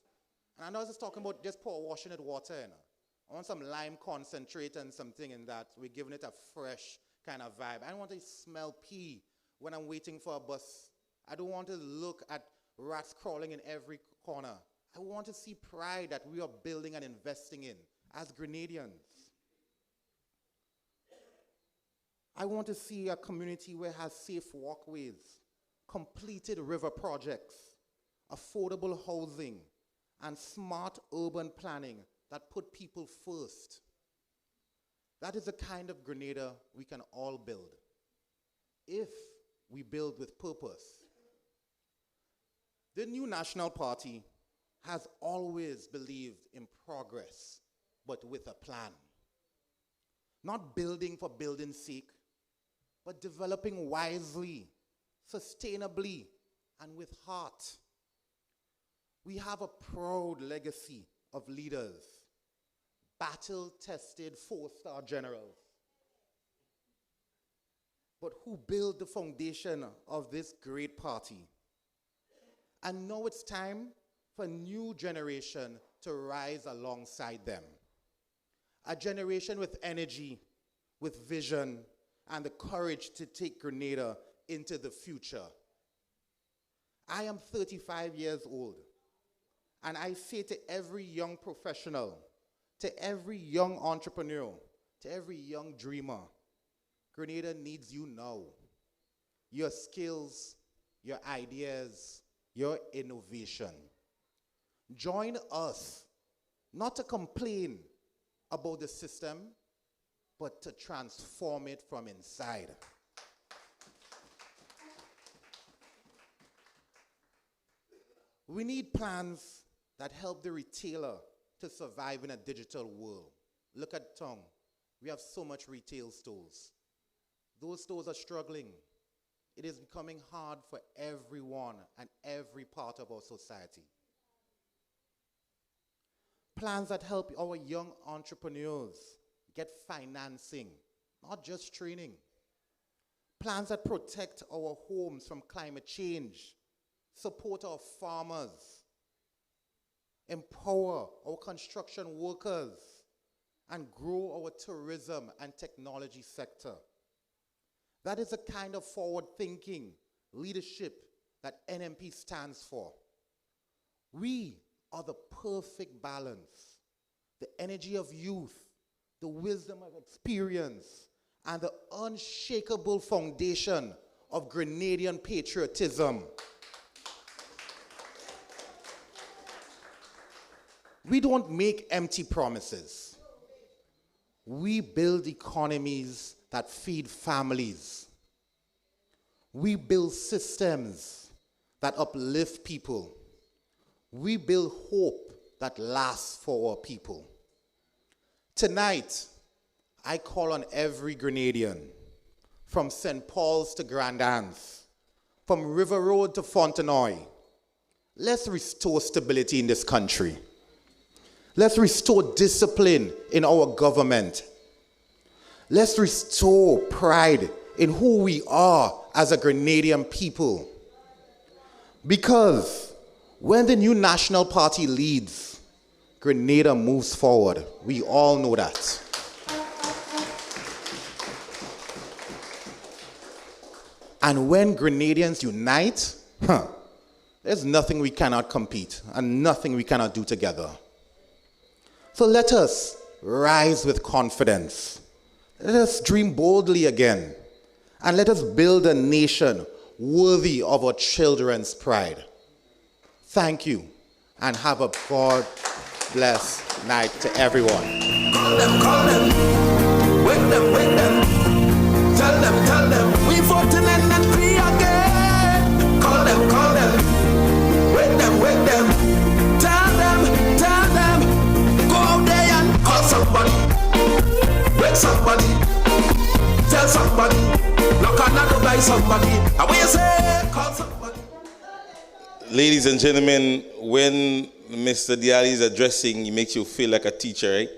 And I know I was talking about just power washing with water, you know. I want some lime concentrate and something in that. We're giving it a fresh kind of vibe. I don't want to smell pee when I'm waiting for a bus. I don't want to look at rats crawling in every corner. I want to see pride that we are building and investing in as Grenadians. I want to see a community where it has safe walkways, completed river projects, affordable housing, and smart urban planning that put people first. That is the kind of Grenada we can all build, if we build with purpose. The new National Party has always believed in progress, but with a plan. Not building for building's sake, but developing wisely, sustainably, and with heart. We have a proud legacy of leaders, battle-tested four-star generals, but who built the foundation of this great party. And now it's time for a new generation to rise alongside them. A generation with energy, with vision, and the courage to take Grenada into the future. I am 35 years old, and I say to every young professional, to every young entrepreneur, to every young dreamer, Grenada needs you now. Your skills, your ideas, your innovation. Join us, not to complain about the system, but to transform it from inside. We need plans that help the retailer to survive in a digital world. Look at Tongue. We have so much retail stores. Those stores are struggling. It is becoming hard for everyone and every part of our society. Plans that help our young entrepreneurs get financing, not just training. Plans that protect our homes from climate change, support our farmers, empower our construction workers, and grow our tourism and technology sector. That is the kind of forward-thinking leadership that NNP stands for. We are the perfect balance, the energy of youth, the wisdom of experience, and the unshakable foundation of Grenadian patriotism. We don't make empty promises. We build economies that feed families. We build systems that uplift people. We build hope that lasts for our people. Tonight, I call on every Grenadian, from St. Paul's to Grand Anse, from River Road to Fontenoy. Let's restore stability in this country. Let's restore discipline in our government. Let's restore pride in who we are as a Grenadian people. Because when the new National Party leads, Grenada moves forward. We all know that. And when Grenadians unite, There's nothing we cannot compete and nothing we cannot do together. So let us rise with confidence. Let us dream boldly again. And let us build a nation worthy of our children's pride. Thank you, and have a God bless night to everyone. Call them, wake them, tell them, we voting NNP again. Call them, wake them, tell them, go out there and call somebody, wake somebody, tell somebody, knock on the door by somebody, and when you say, call somebody. Ladies and gentlemen, when Mr. Diali is addressing, he makes you feel like a teacher, right?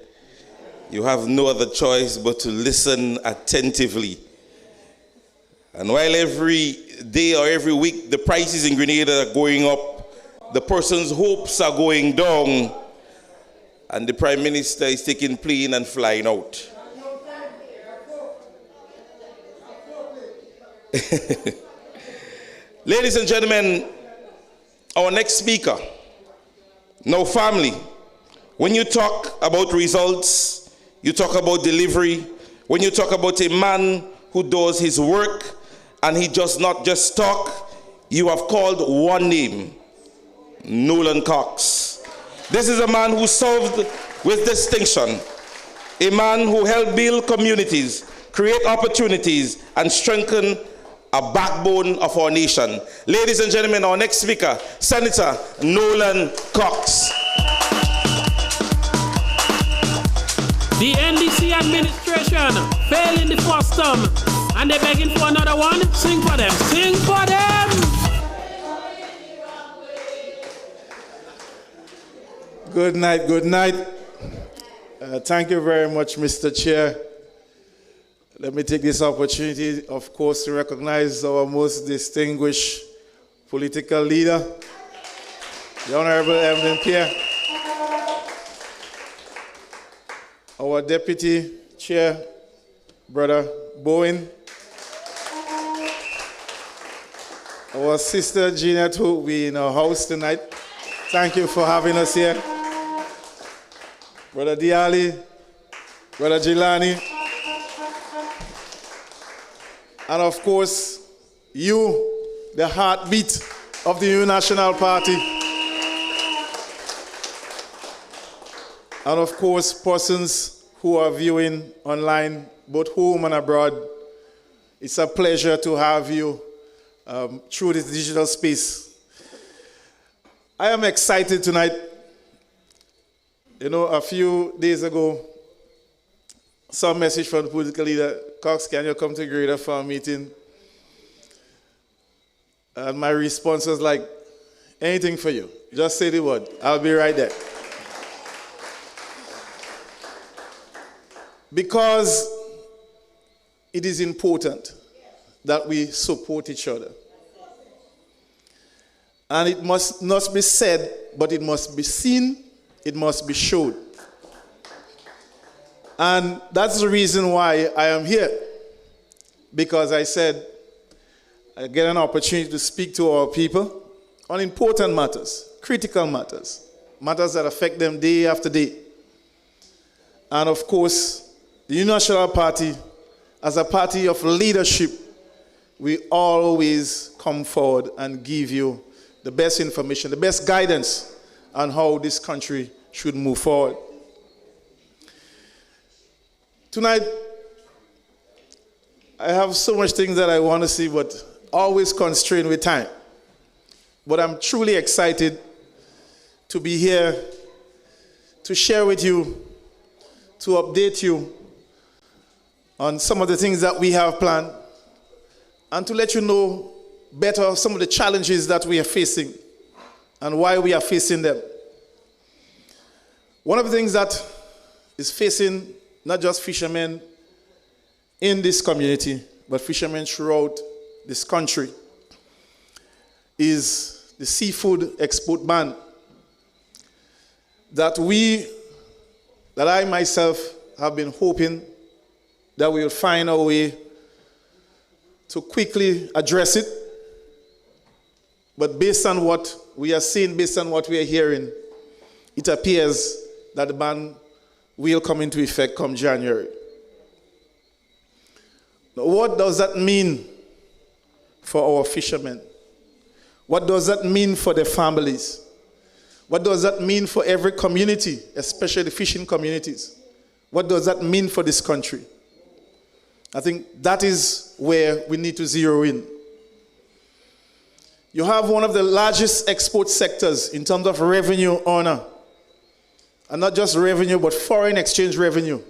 You have no other choice but to listen attentively. And while every day or every week the prices in Grenada are going up, the person's hopes are going down, and the Prime Minister is taking plane and flying out. Ladies and gentlemen, our next speaker. Now, family, when you talk about results, you talk about delivery. When you talk about a man who does his work and he does not just talk, you have called one name, Nolan Cox. This is a man who served with distinction, a man who helped build communities, create opportunities, and strengthen a backbone of our nation. Ladies and gentlemen, our next speaker, Senator Nolan Cox. The NDC administration failed in the first term, and they're begging for another one. Sing for them. Sing for them. Good night. Thank you very much, Mr. Chair. Let me take this opportunity, of course, to recognize our most distinguished political leader, the Honorable Evelyn Pierre, our Deputy Chair, Brother Bowen, our sister Jeanette, who will be in our house tonight. Thank you for having us here. Brother Diali, Brother Gilani, and of course, you, the heartbeat of the New National Party. And of course, persons who are viewing online, both home and abroad. It's a pleasure to have you through this digital space. I am excited tonight. You know, a few days ago, some message from the political leader, Cox, can you come to Grenada for a meeting? And my response was like, anything for you. Just say the word. I'll be right there. Because it is important that we support each other. And it must not be said, but it must be seen, it must be showed. And that's the reason why I am here. Because I said, I get an opportunity to speak to our people on important matters, critical matters, matters that affect them day after day. And of course, the New National Party, as a party of leadership, we always come forward and give you the best information, the best guidance on how this country should move forward. Tonight, I have so much things that I want to see, but always constrained with time. But I'm truly excited to be here to share with you, to update you on some of the things that we have planned, and to let you know better some of the challenges that we are facing and why we are facing them. One of the things that is facing not just fishermen in this community, but fishermen throughout this country, is the seafood export ban that I myself have been hoping that we will find a way to quickly address it But based on what we are seeing, based on what we are hearing, it appears that the ban will come into effect come January. Now, what does that mean for our fishermen? What does that mean for their families? What does that mean for every community, especially the fishing communities? What does that mean for this country? I think that is where we need to zero in. You have one of the largest export sectors in terms of revenue earner. And not just revenue, but foreign exchange revenue.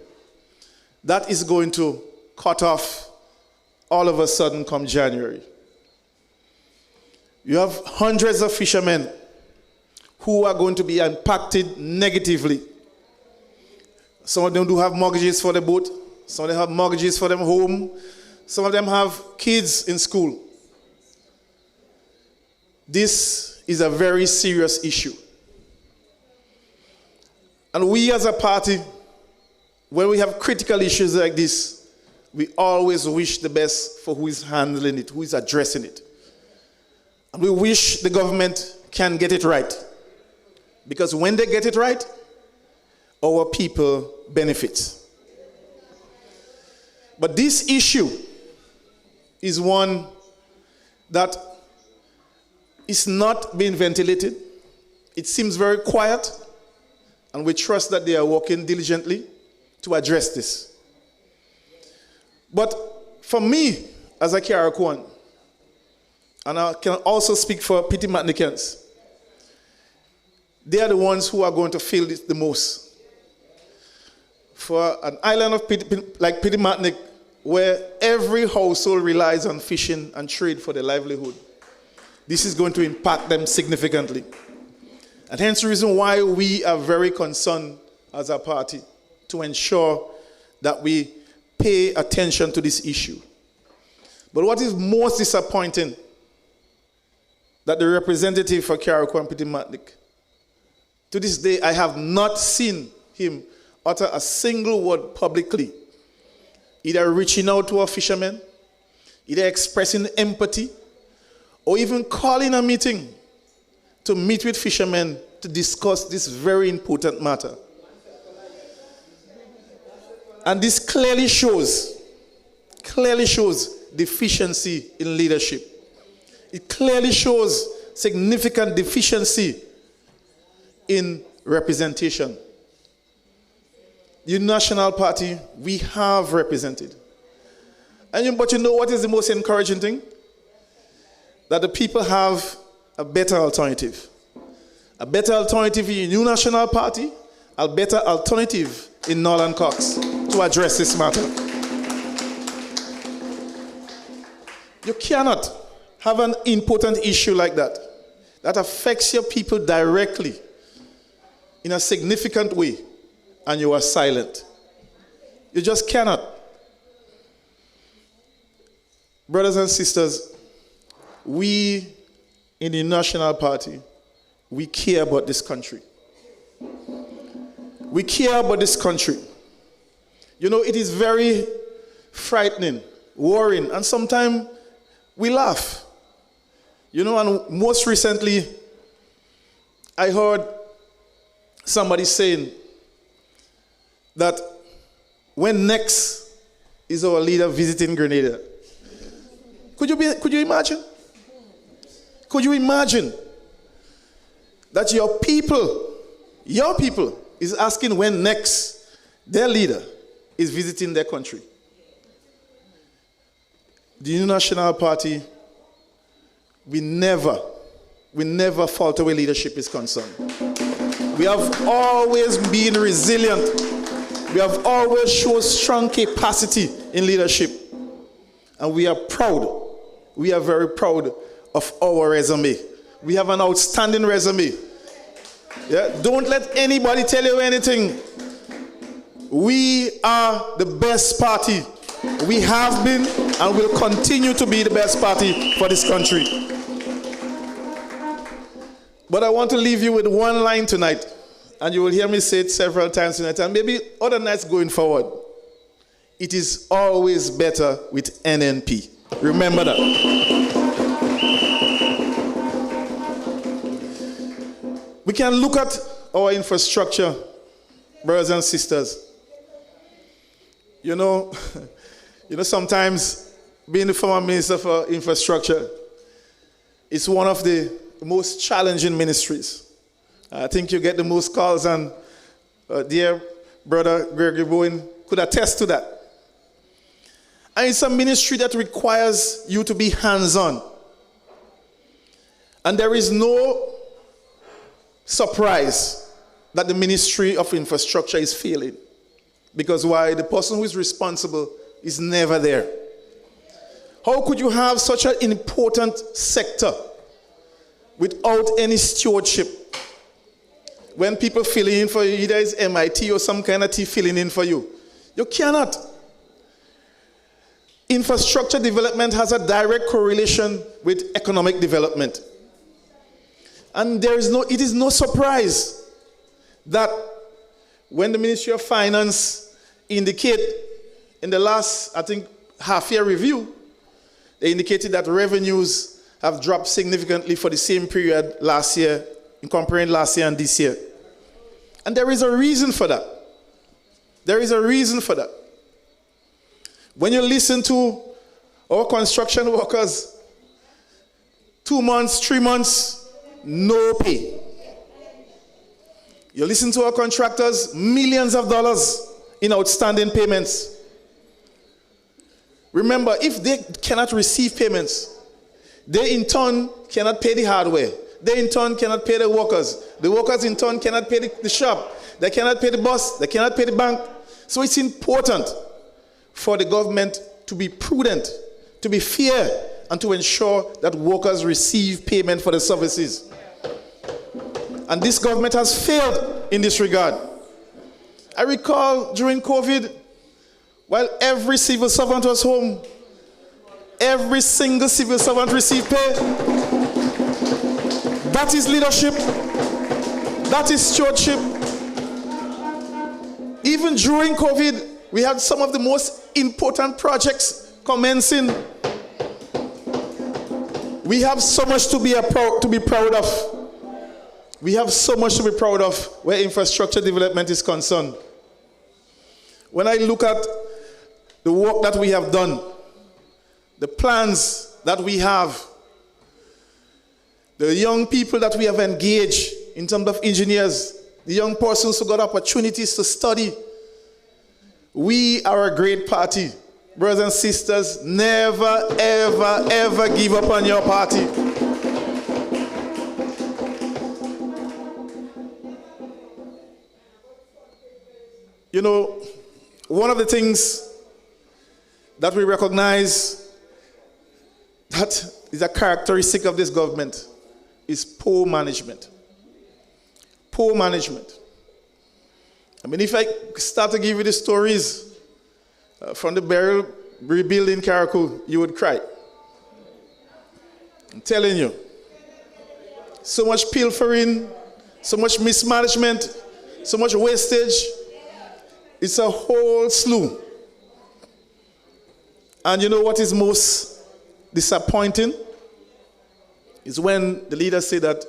That is going to cut off all of a sudden come January. You have hundreds of fishermen who are going to be impacted negatively. Some of them do have mortgages for the boat. Some of them have mortgages for their home. Some of them have kids in school. This is a very serious issue. And we as a party, when we have critical issues like this, we always wish the best for who is handling it, who is addressing it. And we wish the government can get it right. Because when they get it right, our people benefit. But this issue is one that is not being ventilated. It seems very quiet, and we trust that they are working diligently to address this. But for me, as a Carriacouan, and I can also speak for Petit Matnikans, they are the ones who are going to feel this the most. For an island of like Petit Matnik, where every household relies on fishing and trade for their livelihood, this is going to impact them significantly. And hence the reason why we are very concerned as a party to ensure that we pay attention to this issue. But what is most disappointing, that the representative for Carriacou and Petit Matnik, to this day, I have not seen him utter a single word publicly, either reaching out to our fishermen, either expressing empathy, or even calling a meeting to meet with fishermen to discuss this very important matter. And this clearly shows deficiency in leadership. It clearly shows significant deficiency in representation. The National Party, we have represented. But you know what is the most encouraging thing? That the people have a better alternative. A better alternative in the New National Party, a better alternative in Northern Cox to address this matter. You cannot have an important issue like that affects your people directly in a significant way, and you are silent. You just cannot. Brothers and sisters, we in the National Party, we care about this country. We care about this country. You know, it is very frightening, worrying, and sometimes we laugh. You know, and most recently, I heard somebody saying that when next is our leader visiting Grenada? Could you imagine? Could you imagine that your people is asking when next their leader is visiting their country? The New National Party, we never falter where leadership is concerned. We have always been resilient. We have always shown strong capacity in leadership. And we are proud. We are very proud of our resume. We have an outstanding resume. Yeah? Don't let anybody tell you anything. We are the best party. We have been and will continue to be the best party for this country. But I want to leave you with one line tonight, and you will hear me say it several times tonight, and maybe other nights going forward. It is always better with NNP. Remember that. We can look at our infrastructure, brothers and sisters. You know, sometimes being the former minister for infrastructure is one of the most challenging ministries. I think you get the most calls, and dear brother Gregory Bowen could attest to that. And it's a ministry that requires you to be hands-on. And there is no surprise that the Ministry of Infrastructure is failing. Because why? The person who is responsible is never there. How could you have such an important sector without any stewardship? When people fill in for you, either it's MIT or some kind of T filling in for you. You cannot. Infrastructure development has a direct correlation with economic development. And it is no surprise that when the Ministry of Finance indicate in the last, I think, half-year review, they indicated that revenues have dropped significantly for the same period last year, in comparing last year and this year. And there is a reason for that. There is a reason for that. When you listen to our construction workers, 2 months, 3 months, no pay. You listen to our contractors, millions of dollars in outstanding payments. Remember, if they cannot receive payments, they in turn cannot pay the hardware. They in turn cannot pay the workers. The workers in turn cannot pay the shop. They cannot pay the bus. They cannot pay the bank. So it's important for the government to be prudent, to be fair, and to ensure that workers receive payment for the services. And this government has failed in this regard. I recall during COVID, while every civil servant was home, every single civil servant received pay. That is leadership. That is stewardship. Even during COVID, we had some of the most important projects commencing. We have so much to be proud of. We have so much to be proud of where infrastructure development is concerned. When I look at the work that we have done, the plans that we have, the young people that we have engaged in terms of engineers, the young persons who got opportunities to study, we are a great party. Brothers and sisters, never, ever, ever give up on your party. You know, one of the things that we recognize that is a characteristic of this government is poor management. Poor management. I mean, if I start to give you the stories from the burial rebuilding Karakou, you would cry. I'm telling you. So much pilfering, so much mismanagement, so much wastage. It's a whole slew. And you know what is most disappointing? Is when the leaders say that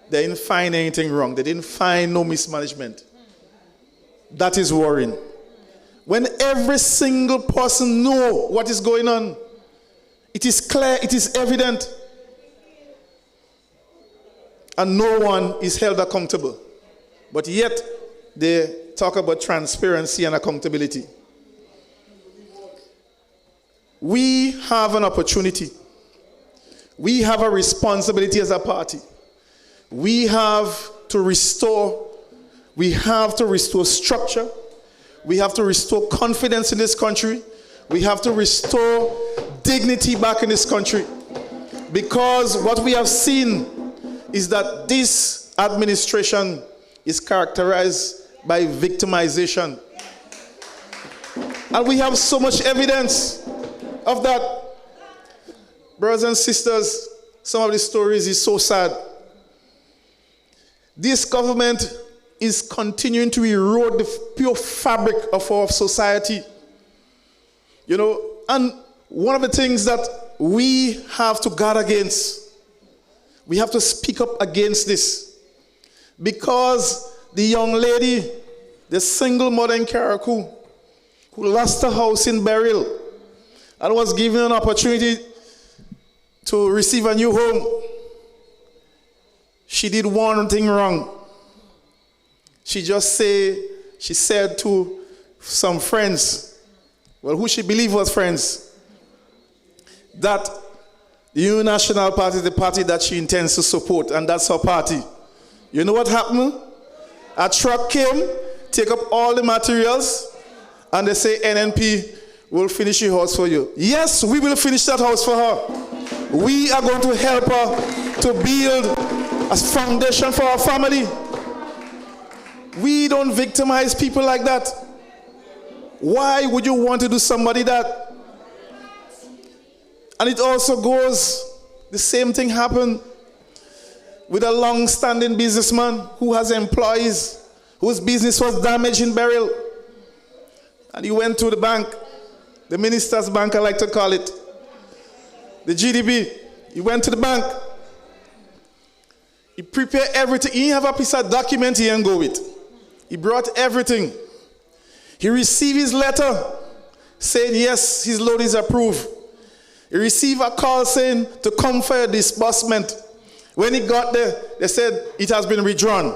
they didn't find anything wrong. They didn't find no mismanagement. That is worrying. When every single person knows what is going on, it is clear, it is evident, and no one is held accountable. But yet, they talk about transparency and accountability. We have an opportunity. We have a responsibility as a party. We have to restore structure. We have to restore confidence in this country. We have to restore dignity back in this country. Because what we have seen is that this administration is characterized by victimization. And we have so much evidence of that. Brothers and sisters, some of the stories is so sad. This government is continuing to erode the pure fabric of our society. You know, and one of the things that we have to guard against, we have to speak up against this. because the young lady, the single mother in Karakou, who lost her house in Beryl and was given an opportunity to receive a new home, she did one thing wrong. She said to some friends, well, who she believed was friends, that the New National Party is the party that she intends to support, and that's her party. You know what happened? A truck came, take up all the materials, and they say, NNP will finish your house for you. Yes, we will finish that house for her. We are going to help her to build a foundation for our family. We don't victimize people like that. Why would you want to do somebody that? And it also goes, the same thing happened with a long-standing businessman who has employees whose business was damaged in Beryl. And he went to the bank, the minister's bank, I like to call it, the GDB. He went to the bank. He prepared everything. He didn't have a piece of document he didn't go with. He brought everything. He received his letter saying, yes, his loan is approved. He received a call saying to come for a disbursement. When he got there, they said it has been withdrawn.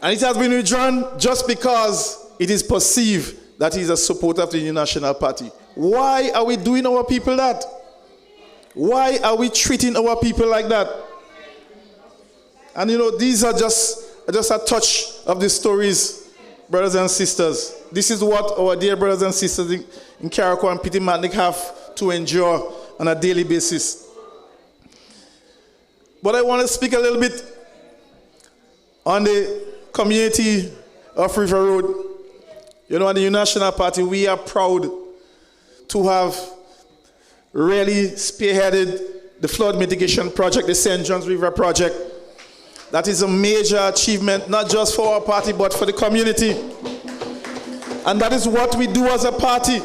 And it has been withdrawn just because it is perceived that he's a supporter of the New National Party. Why are we doing our people that? Why are we treating our people like that? And you know, these are just a touch of the stories, brothers and sisters. This is what our dear brothers and sisters in Karakou and Petit Matnik have to endure on a daily basis. But I want to speak a little bit on the community of River Road. You know, at the New National Party, we are proud to have really spearheaded the flood mitigation project, the St. John's River project. That is a major achievement, not just for our party, but for the community. And that is what we do as a party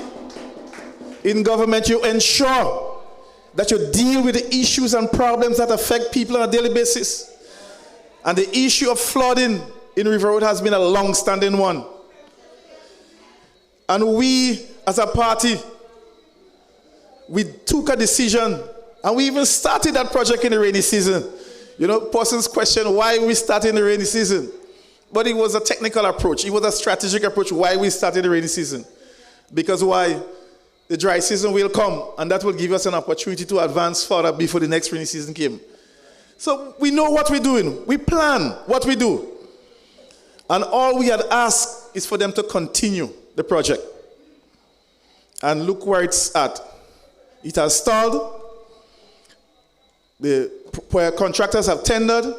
in government. You ensure that you deal with the issues and problems that affect people on a daily basis. And the issue of flooding in River Road has been a long-standing one. And we, as a party, we took a decision, and we even started that project in the rainy season. You know, persons question why we started in the rainy season. But it was a technical approach. It was a strategic approach why we started the rainy season. Because why? The dry season will come, and that will give us an opportunity to advance further before the next rainy season came. So we know what we're doing. We plan what we do. And all we had asked is for them to continue the project. And look where it's at. It has stalled. The contractors have tendered.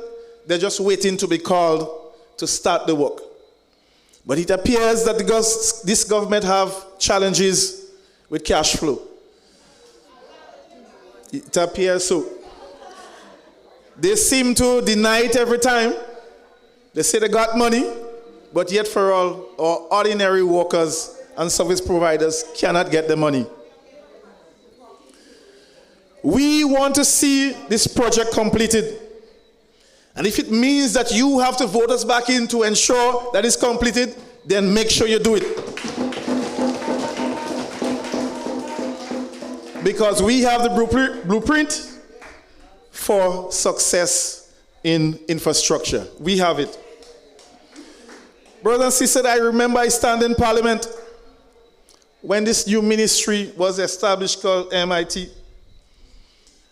They're just waiting to be called to start the work. But it appears that this government have challenges with cash flow. It appears so. They seem to deny it every time. They say they got money, but yet for all, our ordinary workers and service providers cannot get the money. We want to see this project completed. And if it means that you have to vote us back in to ensure that it's completed, then make sure you do it. Because we have the blueprint for success in infrastructure. We have it. Brothers and sisters, I remember I stand in Parliament when this new ministry was established called MIT.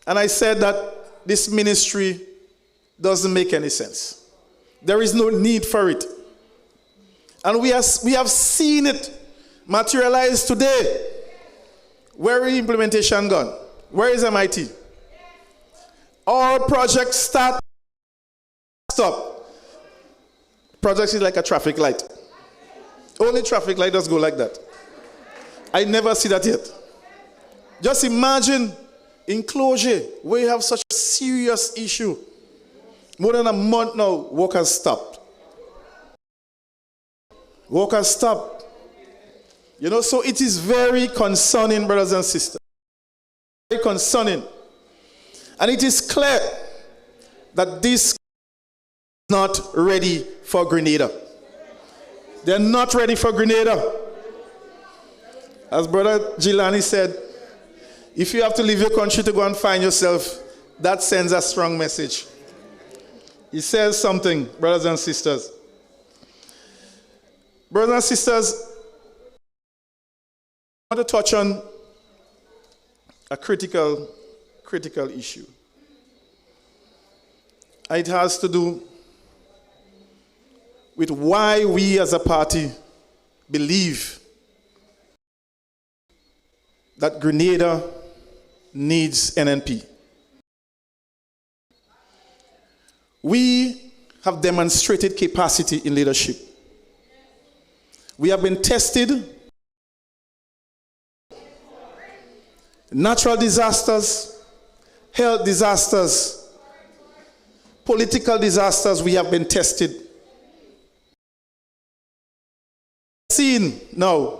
And I said that this ministry doesn't make any sense. There is no need for it. And we have seen it materialize today. Where is implementation gone? Where is MIT? All projects start, stop. Projects is like a traffic light. Only traffic light does go like that. I never see that yet. Just imagine enclosure where you have such a serious issue. More than a month now, work has stopped. Work has stopped. You know, so it is very concerning, brothers and sisters. Very concerning. And it is clear that this not ready for Grenada. They're not ready for Grenada. As Brother Gilani said, if you have to leave your country to go and find yourself, that sends a strong message. It says something, brothers and sisters. Brothers and sisters, I want to touch on a critical issue. It has to do with why we as a party believe that Grenada needs NNP. We have demonstrated capacity in leadership. We have been tested. Natural disasters, health disasters, political disasters, we have been tested. Seen now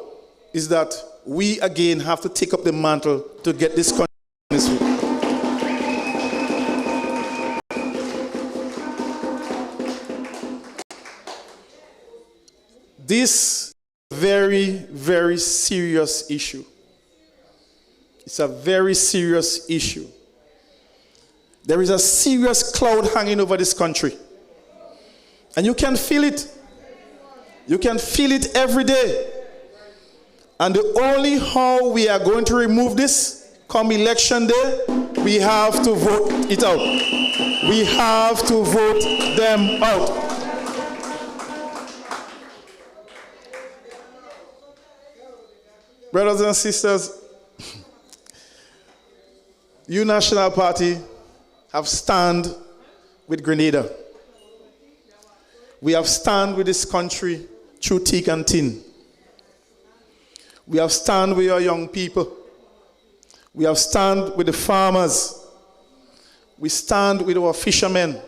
is that we again have to take up the mantle to get this country this way. This very, very serious issue. It's a very serious issue. There is a serious cloud hanging over this country. And you can feel it. You can feel it every day. And the only how we are going to remove this come election day, we have to vote it out. We have to vote them out. Brothers and sisters, you National Party have stand with Grenada. We have stand with this country through thick and thin. We have stand with our young people. We have stand with the farmers. We stand with our fishermen.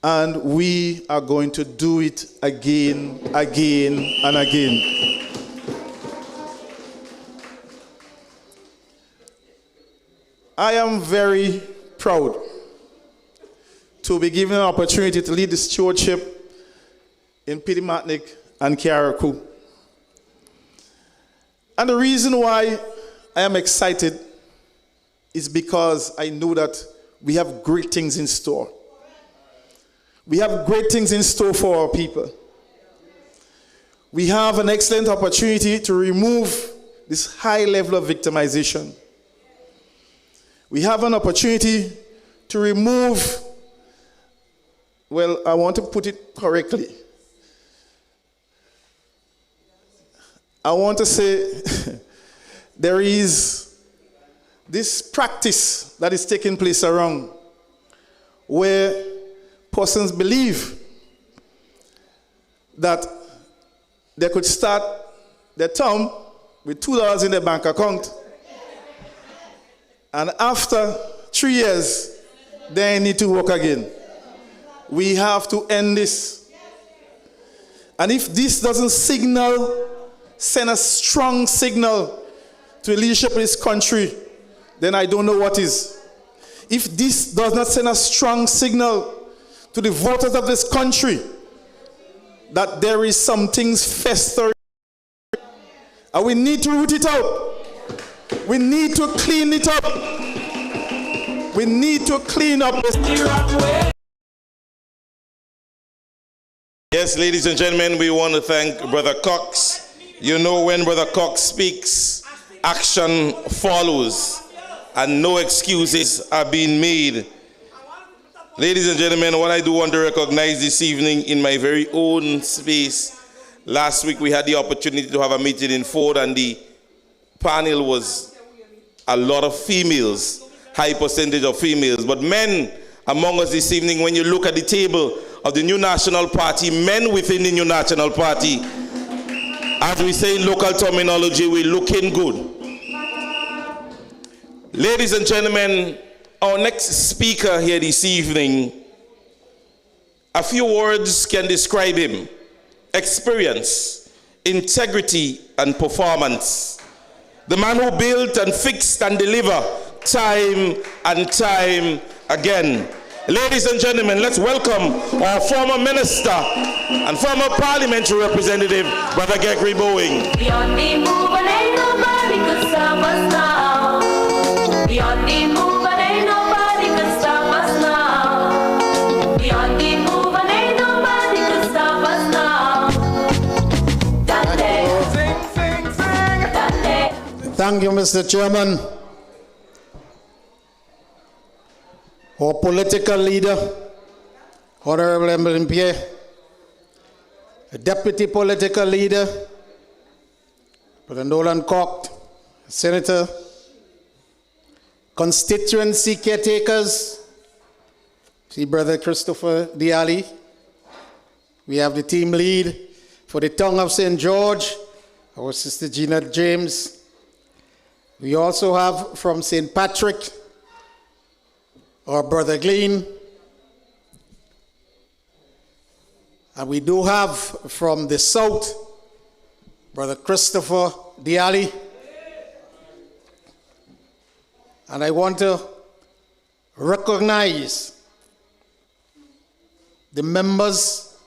And we are going to do it again, again, and again. I am very proud to be given an opportunity to lead the stewardship in Pitimatnik and Kiaraku. And the reason why I am excited is because I know that we have great things in store. We have great things in store for our people. We have an excellent opportunity to remove this high level of victimization. We have an opportunity to remove, well, I want to put it correctly. I want to say there is this practice that is taking place around where persons believe that they could start their term with $2 in their bank account, and after 3 years, they need to work again. We have to end this. And if this doesn't send a strong signal to the leadership of this country, then I don't know what is. If this does not send a strong signal to the voters of this country that there is some things festering, and we need to root it out. We need to clean it up. We need to clean up this. Yes, ladies and gentlemen, we want to thank Brother Cox. You know, when Brother Cox speaks, action follows and no excuses are being made. Ladies and gentlemen, what I do want to recognize this evening in my very own space, last week we had the opportunity to have a meeting in Ford, and the panel was a lot of females, high percentage of females, but men among us this evening. When you look at the table of the New National Party, men within the New National Party, as we say in local terminology, we're looking good. Ladies and gentlemen, our next speaker here this evening, a few words can describe him: experience, integrity, and performance. The man who built and fixed and delivered time and time again. Ladies and gentlemen, let's welcome our former minister and former parliamentary representative, Brother Gregory Boeing. Beyond the move and ain't nobody could stop us now. Beyond the move and ain't nobody could stop us now. Beyond the move and ain't nobody could stop us now. Dale. Sing, sing, sing. Dale. Thank you, Mr. Chairman. Our political leader, Honorable NNP, the deputy political leader, Brother Nolan Cox, Senator, constituency caretakers, see Brother Christopher Diali. We have the team lead for the Tongue of St. George, our Sister Gina James. We also have from St. Patrick, our Brother Glean. And we do have from the south, Brother Christopher Diali. And I want to recognize the members,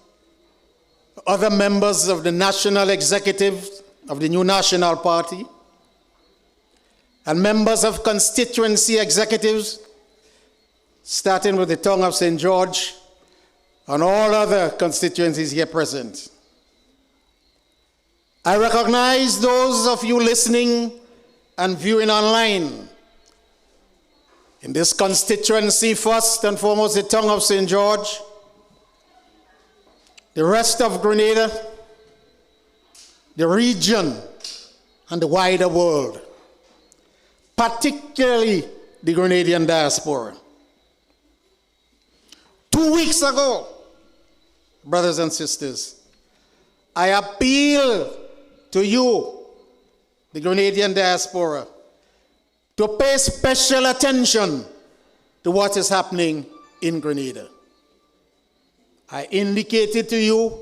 other members of the national executive of the new national party, and members of constituency executives, starting with the Tongue of St. George, and all other constituencies here present. I recognize those of you listening and viewing online. In this constituency, first and foremost, the Tongue of St. George, the rest of Grenada, the region, and the wider world, particularly the Grenadian diaspora. 2 weeks ago, brothers and sisters, I appeal to you, the Grenadian diaspora, to pay special attention to what is happening in Grenada. I indicated to you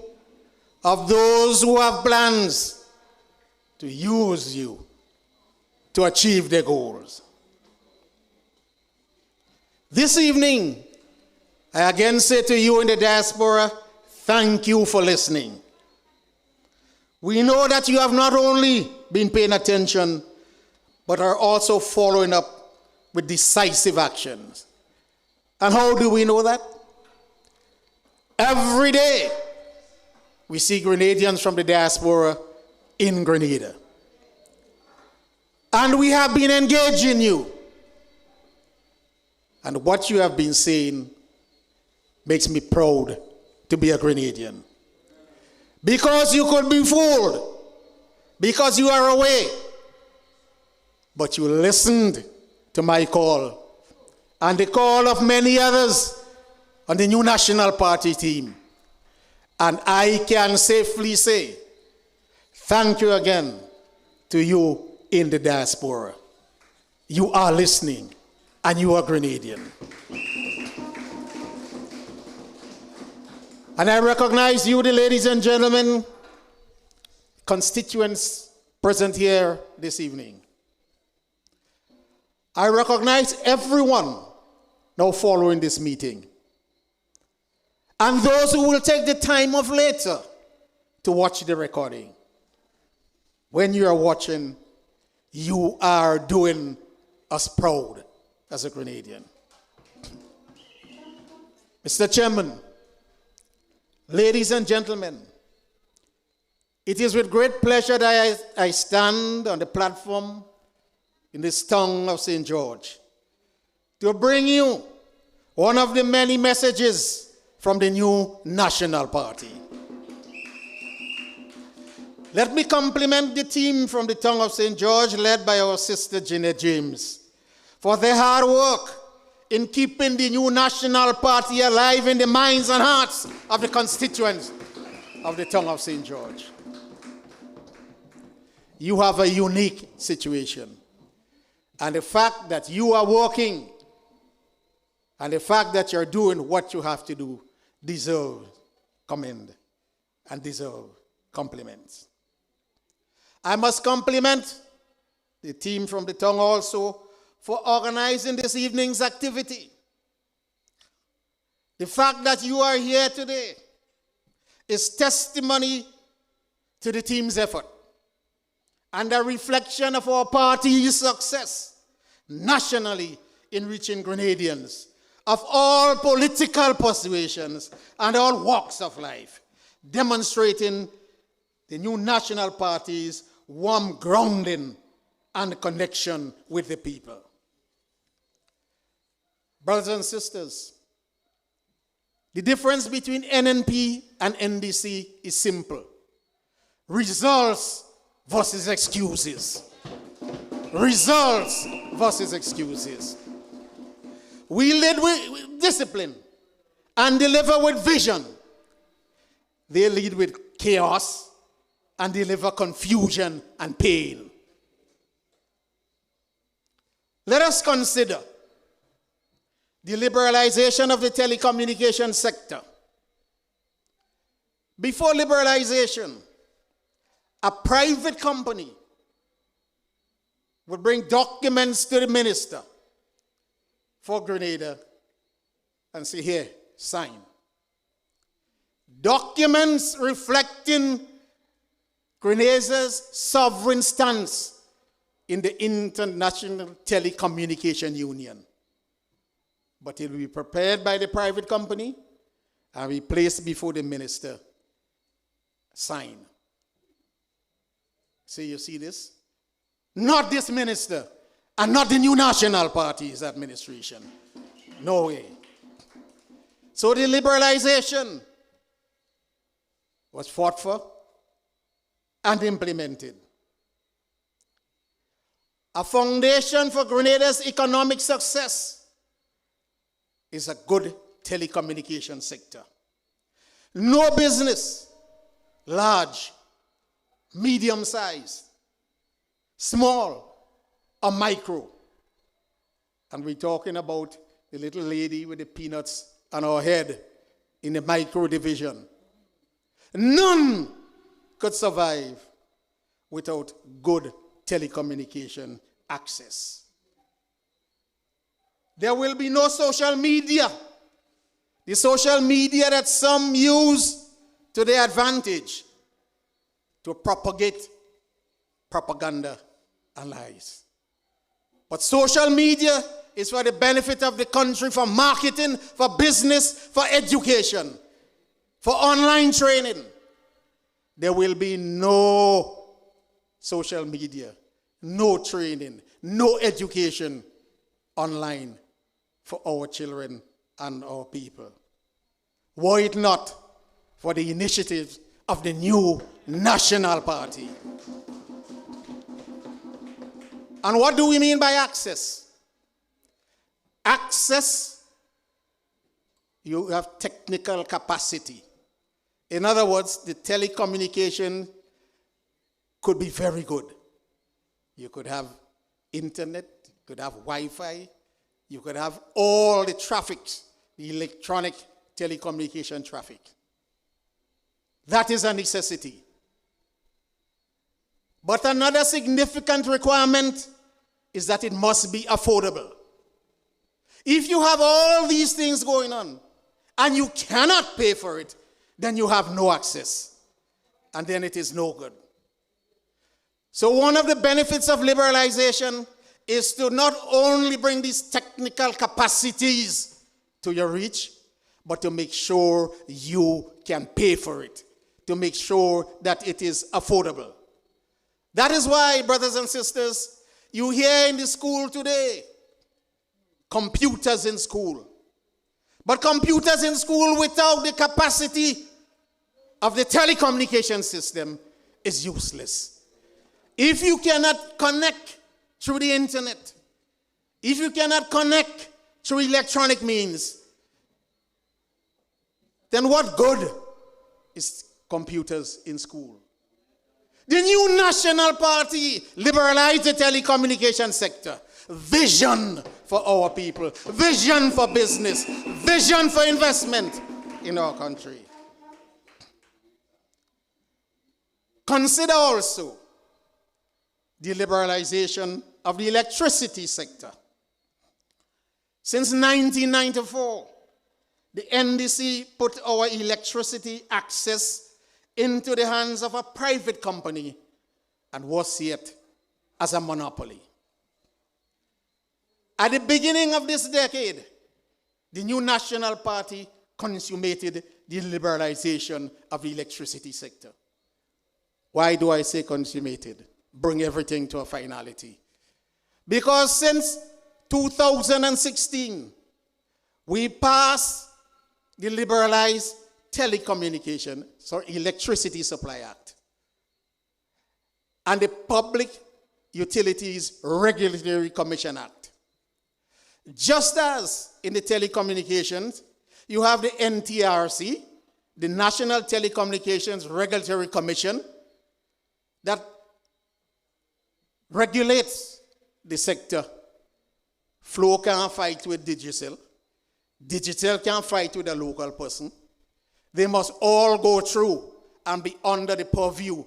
of those who have plans to use you to achieve their goals. This evening, I again say to you in the diaspora, thank you for listening. We know that you have not only been paying attention, but are also following up with decisive actions. And how do we know that? Every day, we see Grenadians from the diaspora in Grenada. And we have been engaging you. And what you have been saying makes me proud to be a Grenadian. Because you could be fooled, because you are away, but you listened to my call and the call of many others on the new National Party team. And I can safely say, thank you again to you in the diaspora. You are listening and you are Grenadian. And I recognize you, the ladies and gentlemen, constituents present here this evening. I recognize everyone now following this meeting. And those who will take the time of later to watch the recording. When you are watching, you are doing us proud as a Grenadian. Mr. Chairman, ladies and gentlemen, it is with great pleasure that I stand on the platform in this Tongue of St. George to bring you one of the many messages from the new National Party. Let me compliment the team from the Tongue of St. George, led by our sister Gina James, for their hard work in keeping the new National Party alive in the minds and hearts of the constituents of the Tongue of St. George. You have a unique situation. And the fact that you are working and the fact that you're doing what you have to do deserve commend and deserve compliments. I must compliment the team from the Tongue also for organizing this evening's activity. The fact that you are here today is testimony to the team's effort and a reflection of our party's success nationally in reaching Grenadians of all political persuasions and all walks of life, demonstrating the new national party's warm grounding and connection with the people. Brothers and sisters, the difference between NNP and NDC is simple. Results versus excuses. Results versus excuses. We lead with discipline and deliver with vision. They lead with chaos and deliver confusion and pain. Let us consider the liberalization of the telecommunications sector. Before liberalization, a private company would bring documents to the minister for Grenada and say, here, sign. Documents reflecting Grenada's sovereign stance in the International Telecommunication Union. But it will be prepared by the private company and be placed before the minister. Sign. See, you see this? Not this minister and not the new National Party's administration. No way. So the liberalization was fought for and implemented. A foundation for Grenada's economic success is a good telecommunication sector. No business, large, medium-sized, small, or micro. And we're talking about the little lady with the peanuts on her head in the micro division. None could survive without good telecommunication access. There will be no social media. The social media that some use to their advantage to propagate propaganda and lies. But social media is for the benefit of the country, for marketing, for business, for education, for online training. There will be no social media, no training, no education online for our children and our people. Were it not for the initiatives of the new National Party. And what do we mean by access? Access, you have technical capacity. In other words, the telecommunication could be very good. You could have internet, you could have Wi-Fi, you could have all the traffic, the electronic telecommunication traffic. That is a necessity. But another significant requirement is that it must be affordable. If you have all these things going on and you cannot pay for it, then you have no access. And then it is no good. So one of the benefits of liberalization is to not only bring these technical capacities to your reach, but to make sure you can pay for it, to make sure that it is affordable. That is why, brothers and sisters, you hear in the school today, computers in school. But computers in school without the capacity of the telecommunication system is useless. If you cannot connect through the internet, if you cannot connect through electronic means, then what good is computers in school? The new National Party liberalized the telecommunication sector. Vision for our people, vision for business, vision for investment in our country. Consider also the liberalization of the electricity sector. Since 1994, the NDC put our electricity access into the hands of a private company and was it as a monopoly. At the beginning of this decade, the new National Party consummated the liberalization of the electricity sector. Why do I say consummated? Bring everything to a finality. Because since 2016, we passed the Liberalized Electricity Supply Act and the Public Utilities Regulatory Commission Act. Just as in the telecommunications, you have the NTRC, the National Telecommunications Regulatory Commission, that regulates the sector. Flow can't fight with digital. Digital can't fight with a local person. They must all go through and be under the purview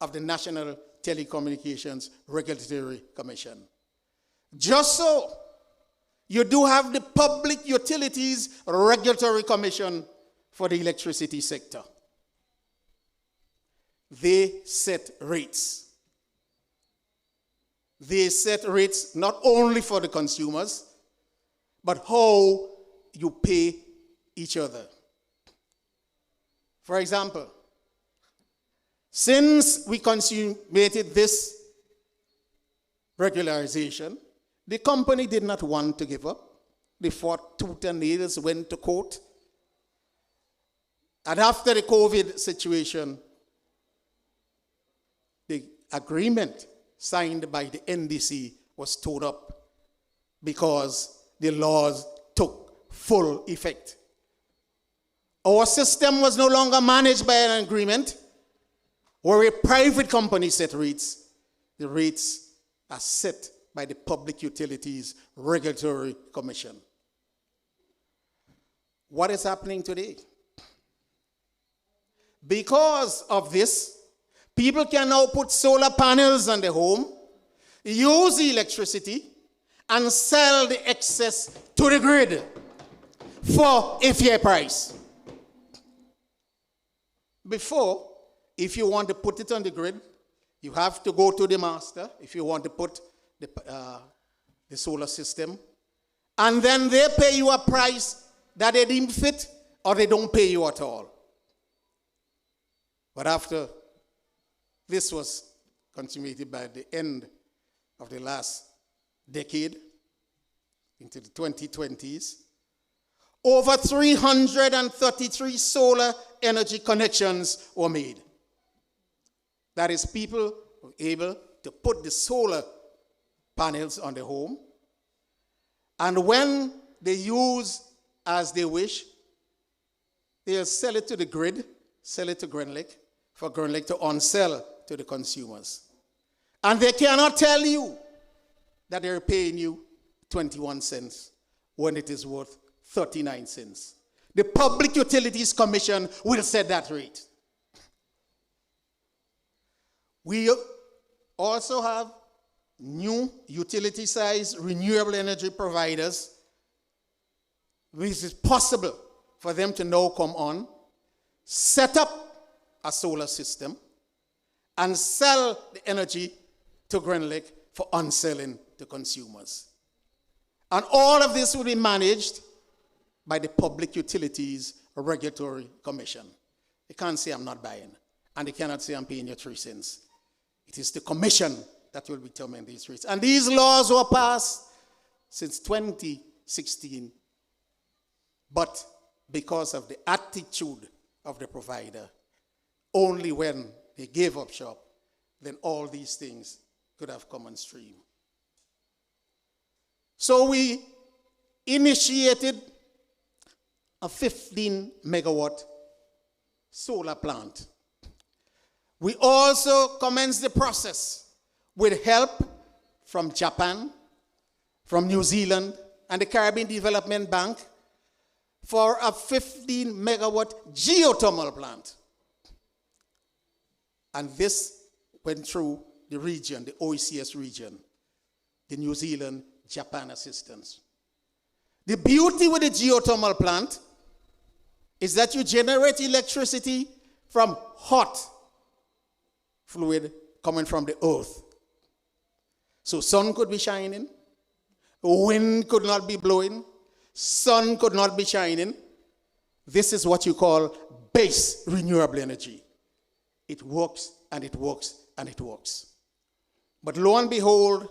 of the National Telecommunications Regulatory Commission. Just so, you do have the Public Utilities Regulatory Commission for the electricity sector. They set rates. They set rates not only for the consumers, but how you pay each other. For example, since we consummated this regularization, the company did not want to give up. They fought tooth and nails, went to court. And after the COVID situation, the agreement signed by the NDC was torn up because the laws took full effect. Our system was no longer managed by an agreement where a private company set rates. The rates are set by the Public Utilities Regulatory Commission. What is happening today? Because of this, people can now put solar panels on their home, use the electricity, and sell the excess to the grid for a fair price. Before, if you want to put it on the grid, you have to go to the master if you want to put the solar system, and then they pay you a price that they deem fit, or they don't pay you at all. But after this was consummated by the end of the last decade, into the 2020s, over 333 solar energy connections were made. That is, people were able to put the solar panels on their home, and when they use as they wish, they'll sell it to the grid, sell it to Grenlec, for Grenlec to on-sell to the consumers. And they cannot tell you that they're paying you 21 cents when it is worth 39 cents. The Public Utilities Commission will set that rate. We also have new utility-sized renewable energy providers, which is possible for them to now come on, set up a solar system, and sell the energy to Grenlec for on-selling to consumers. And all of this will be managed by the Public Utilities Regulatory Commission. They can't say I'm not buying, and they cannot say I'm paying you 3 cents. It is the commission that will determine these rates. And these laws were passed since 2016, but because of the attitude of the provider, only when they gave up shop, then all these things could have come on stream. So we initiated a 15 megawatt solar plant. We also commenced the process with help from Japan, from New Zealand, and the Caribbean Development Bank for a 15 megawatt geothermal plant. And this went through the region, the OECS region, the New Zealand, Japan assistance. The beauty with the geothermal plant is that you generate electricity from hot fluid coming from the earth. So sun could be shining, wind could not be blowing, sun could not be shining. This is what you call base renewable energy. It works and it works and it works. But lo and behold,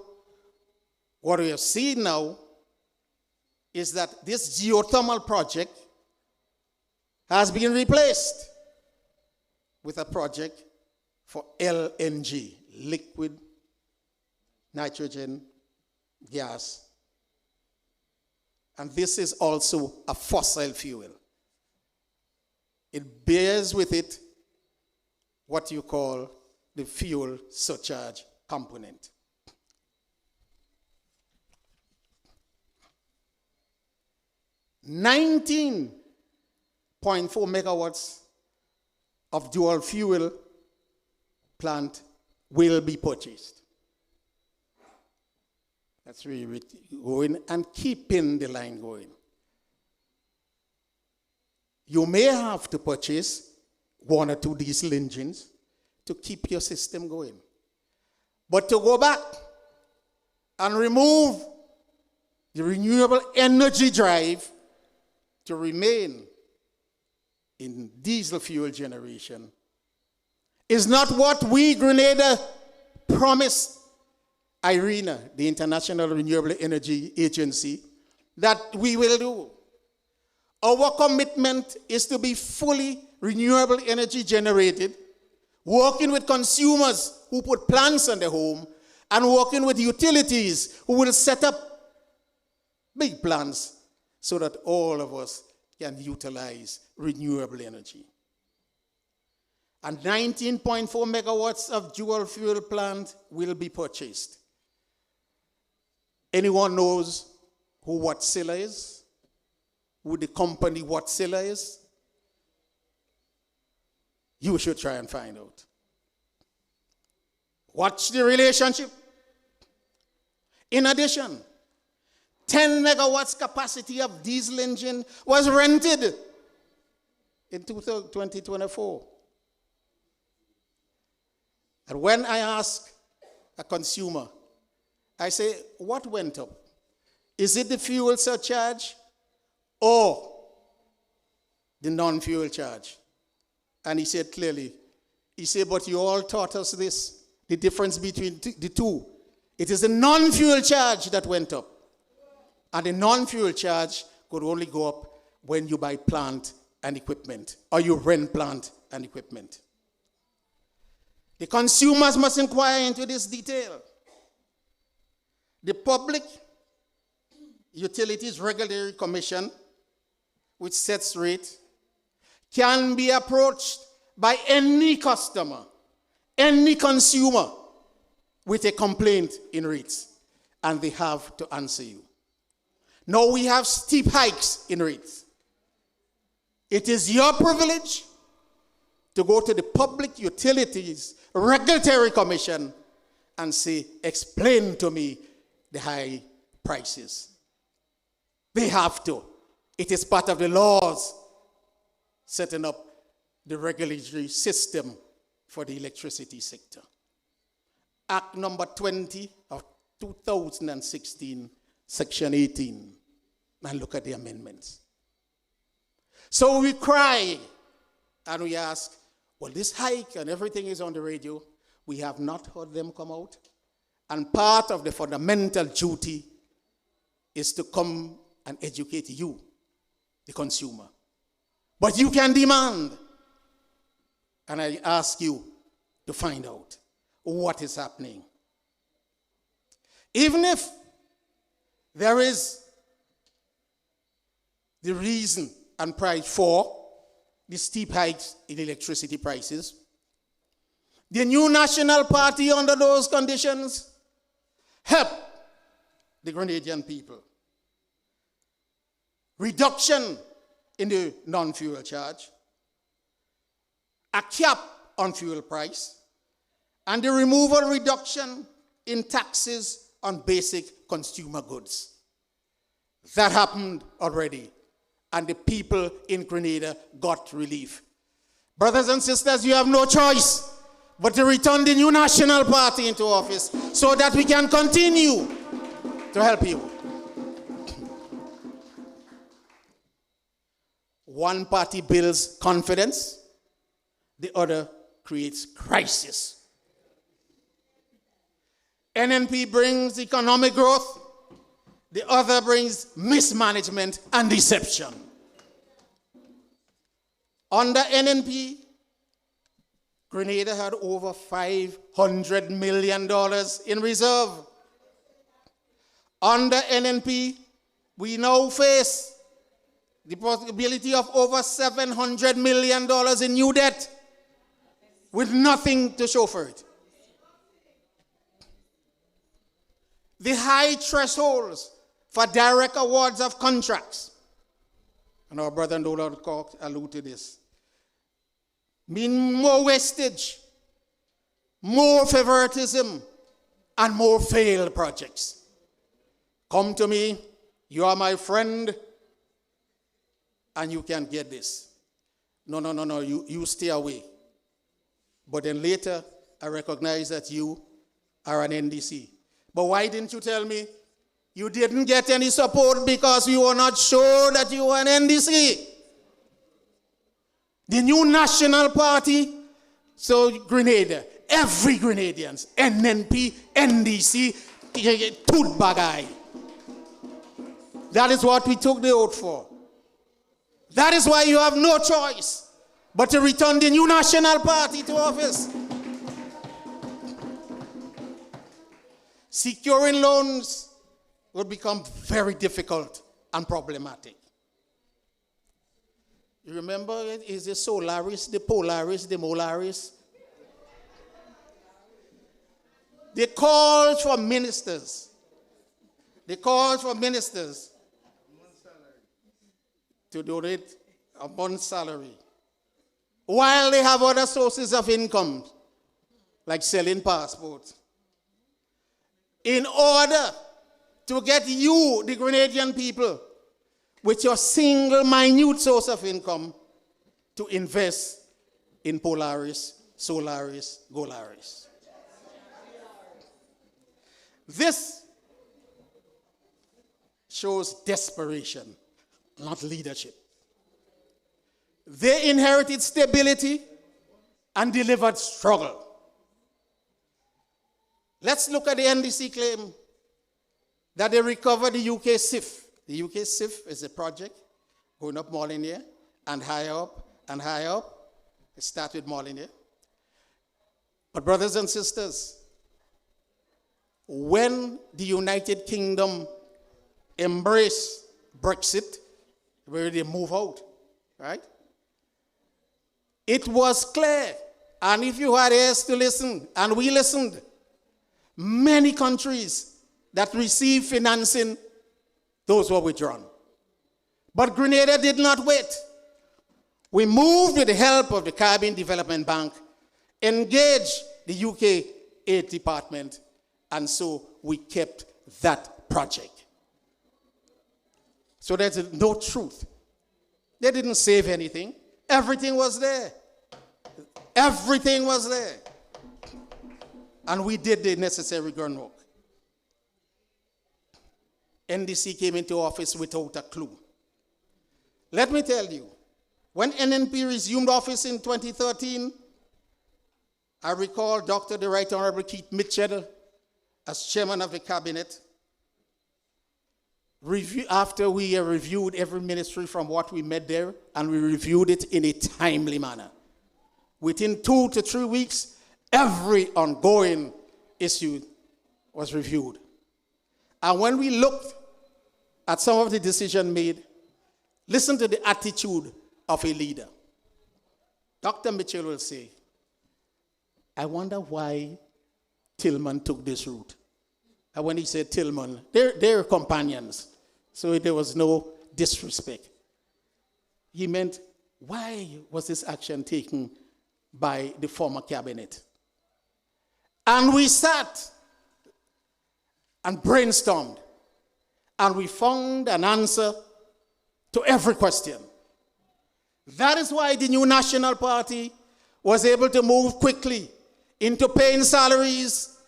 what we have seen now is that this geothermal project has been replaced with a project for LNG, liquid nitrogen gas. And this is also a fossil fuel. It bears with it what you call the fuel surcharge component. $19.4 megawatts of dual fuel plant will be purchased. That's really going and keeping the line going. You may have to purchase 1 or 2 diesel engines to keep your system going. But to go back and remove the renewable energy drive to remain in diesel fuel generation is not what we, Grenada, promised IRENA, the International Renewable Energy Agency, that we will do. Our commitment is to be fully renewable energy generated, working with consumers who put plants on their home, and working with utilities who will set up big plants so that all of us can utilize renewable energy. And 19.4 megawatts of dual fuel plant will be purchased. Anyone knows who Wärtsilä is? Who the company Wärtsilä is? You should try and find out. Watch the relationship. In addition, 10 megawatts capacity of diesel engine was rented in 2024. And when I ask a consumer, I say, what went up? Is it the fuel surcharge or the non-fuel charge? And he said clearly, he said, but you all taught us this, the difference between the two. It is the non-fuel charge that went up. And the non-fuel charge could only go up when you buy plant and equipment, or you rent plant and equipment. The consumers must inquire into this detail. The Public Utilities Regulatory Commission, which sets rate, can be approached by any customer, any consumer with a complaint in rates, and they have to answer you. Now we have steep hikes in rates. It is your privilege to go to the Public Utilities Regulatory Commission and say, explain to me the high prices. They have to. It is part of the laws setting up the regulatory system for the electricity sector. Act number 20 of 2016, section 18. And look at the amendments. So we cry and we ask, well, this hike and everything is on the radio. We have not heard them come out. And part of the fundamental duty is to come and educate you, the consumer. But you can demand. And I ask you to find out what is happening. Even if there is the reason and price for the steep hikes in electricity prices, the new National Party under those conditions help the Grenadian people. Reduction in the non-fuel charge, a cap on fuel price, and the removal reduction in taxes on basic consumer goods. That happened already, and the people in Grenada got relief. Brothers and sisters, you have no choice but to return the new National Party into office so that we can continue to help you. One party builds confidence, the other creates crisis. NNP brings economic growth, the other brings mismanagement and deception. Under NNP, Grenada had over $500 million in reserve. Under NNP, we now face the possibility of over $700 million in new debt with nothing to show for it. The high thresholds for direct awards of contracts, and our brother Donald Cox alluded to this, mean more wastage, more favoritism, and more failed projects. Come to me, you are my friend, and you can get this. No, you stay away. But then later, I recognize that you are an NDC. But why didn't you tell me you didn't get any support because you were not sure that you were an NDC? The new National Party, so Grenada, every Grenadians, NNP, NDC, tooth bagay. That is what we took the oath for. That is why you have no choice but to return the new National Party to office. Securing loans will become very difficult and problematic. You remember, is the Solaris, the Polaris, the Molaris? They called for ministers. They called for ministers to donate a month's salary, while they have other sources of income, like selling passports, in order to get you, the Grenadian people, with your single minute source of income, to invest in Polaris, Solaris, Golaris. This shows desperation, not leadership. They inherited stability and delivered struggle. Let's look at the NDC claim that they recovered the UK SIF. The UK SIF is a project going up Molyneux and higher up and higher up. It starts with Molyneux. But brothers and sisters, when the United Kingdom embraced Brexit, where they move out, right? It was clear, and if you had ears to listen, and we listened, many countries that received financing, those were withdrawn. But Grenada did not wait. We moved with the help of the Caribbean Development Bank, engaged the UK Aid Department, and so we kept that project. So there's no truth. They didn't save anything. Everything was there. Everything was there. And we did the necessary groundwork. NDC came into office without a clue. Let me tell you, when NNP resumed office in 2013, I recall Dr. the Right Honorable Keith Mitchell as chairman of the cabinet. After we reviewed every ministry from what we met there, and we reviewed it in a timely manner. Within 2 to 3 weeks, every ongoing issue was reviewed. And when we looked at some of the decisions made, listen to the attitude of a leader. Dr. Mitchell will say, I wonder why Tillman took this route. And when he said Tillman, they're companions, so there was no disrespect. He meant, why was this action taken by the former cabinet? And we sat and brainstormed, and we found an answer to every question. That is why the new National Party was able to move quickly into paying salaries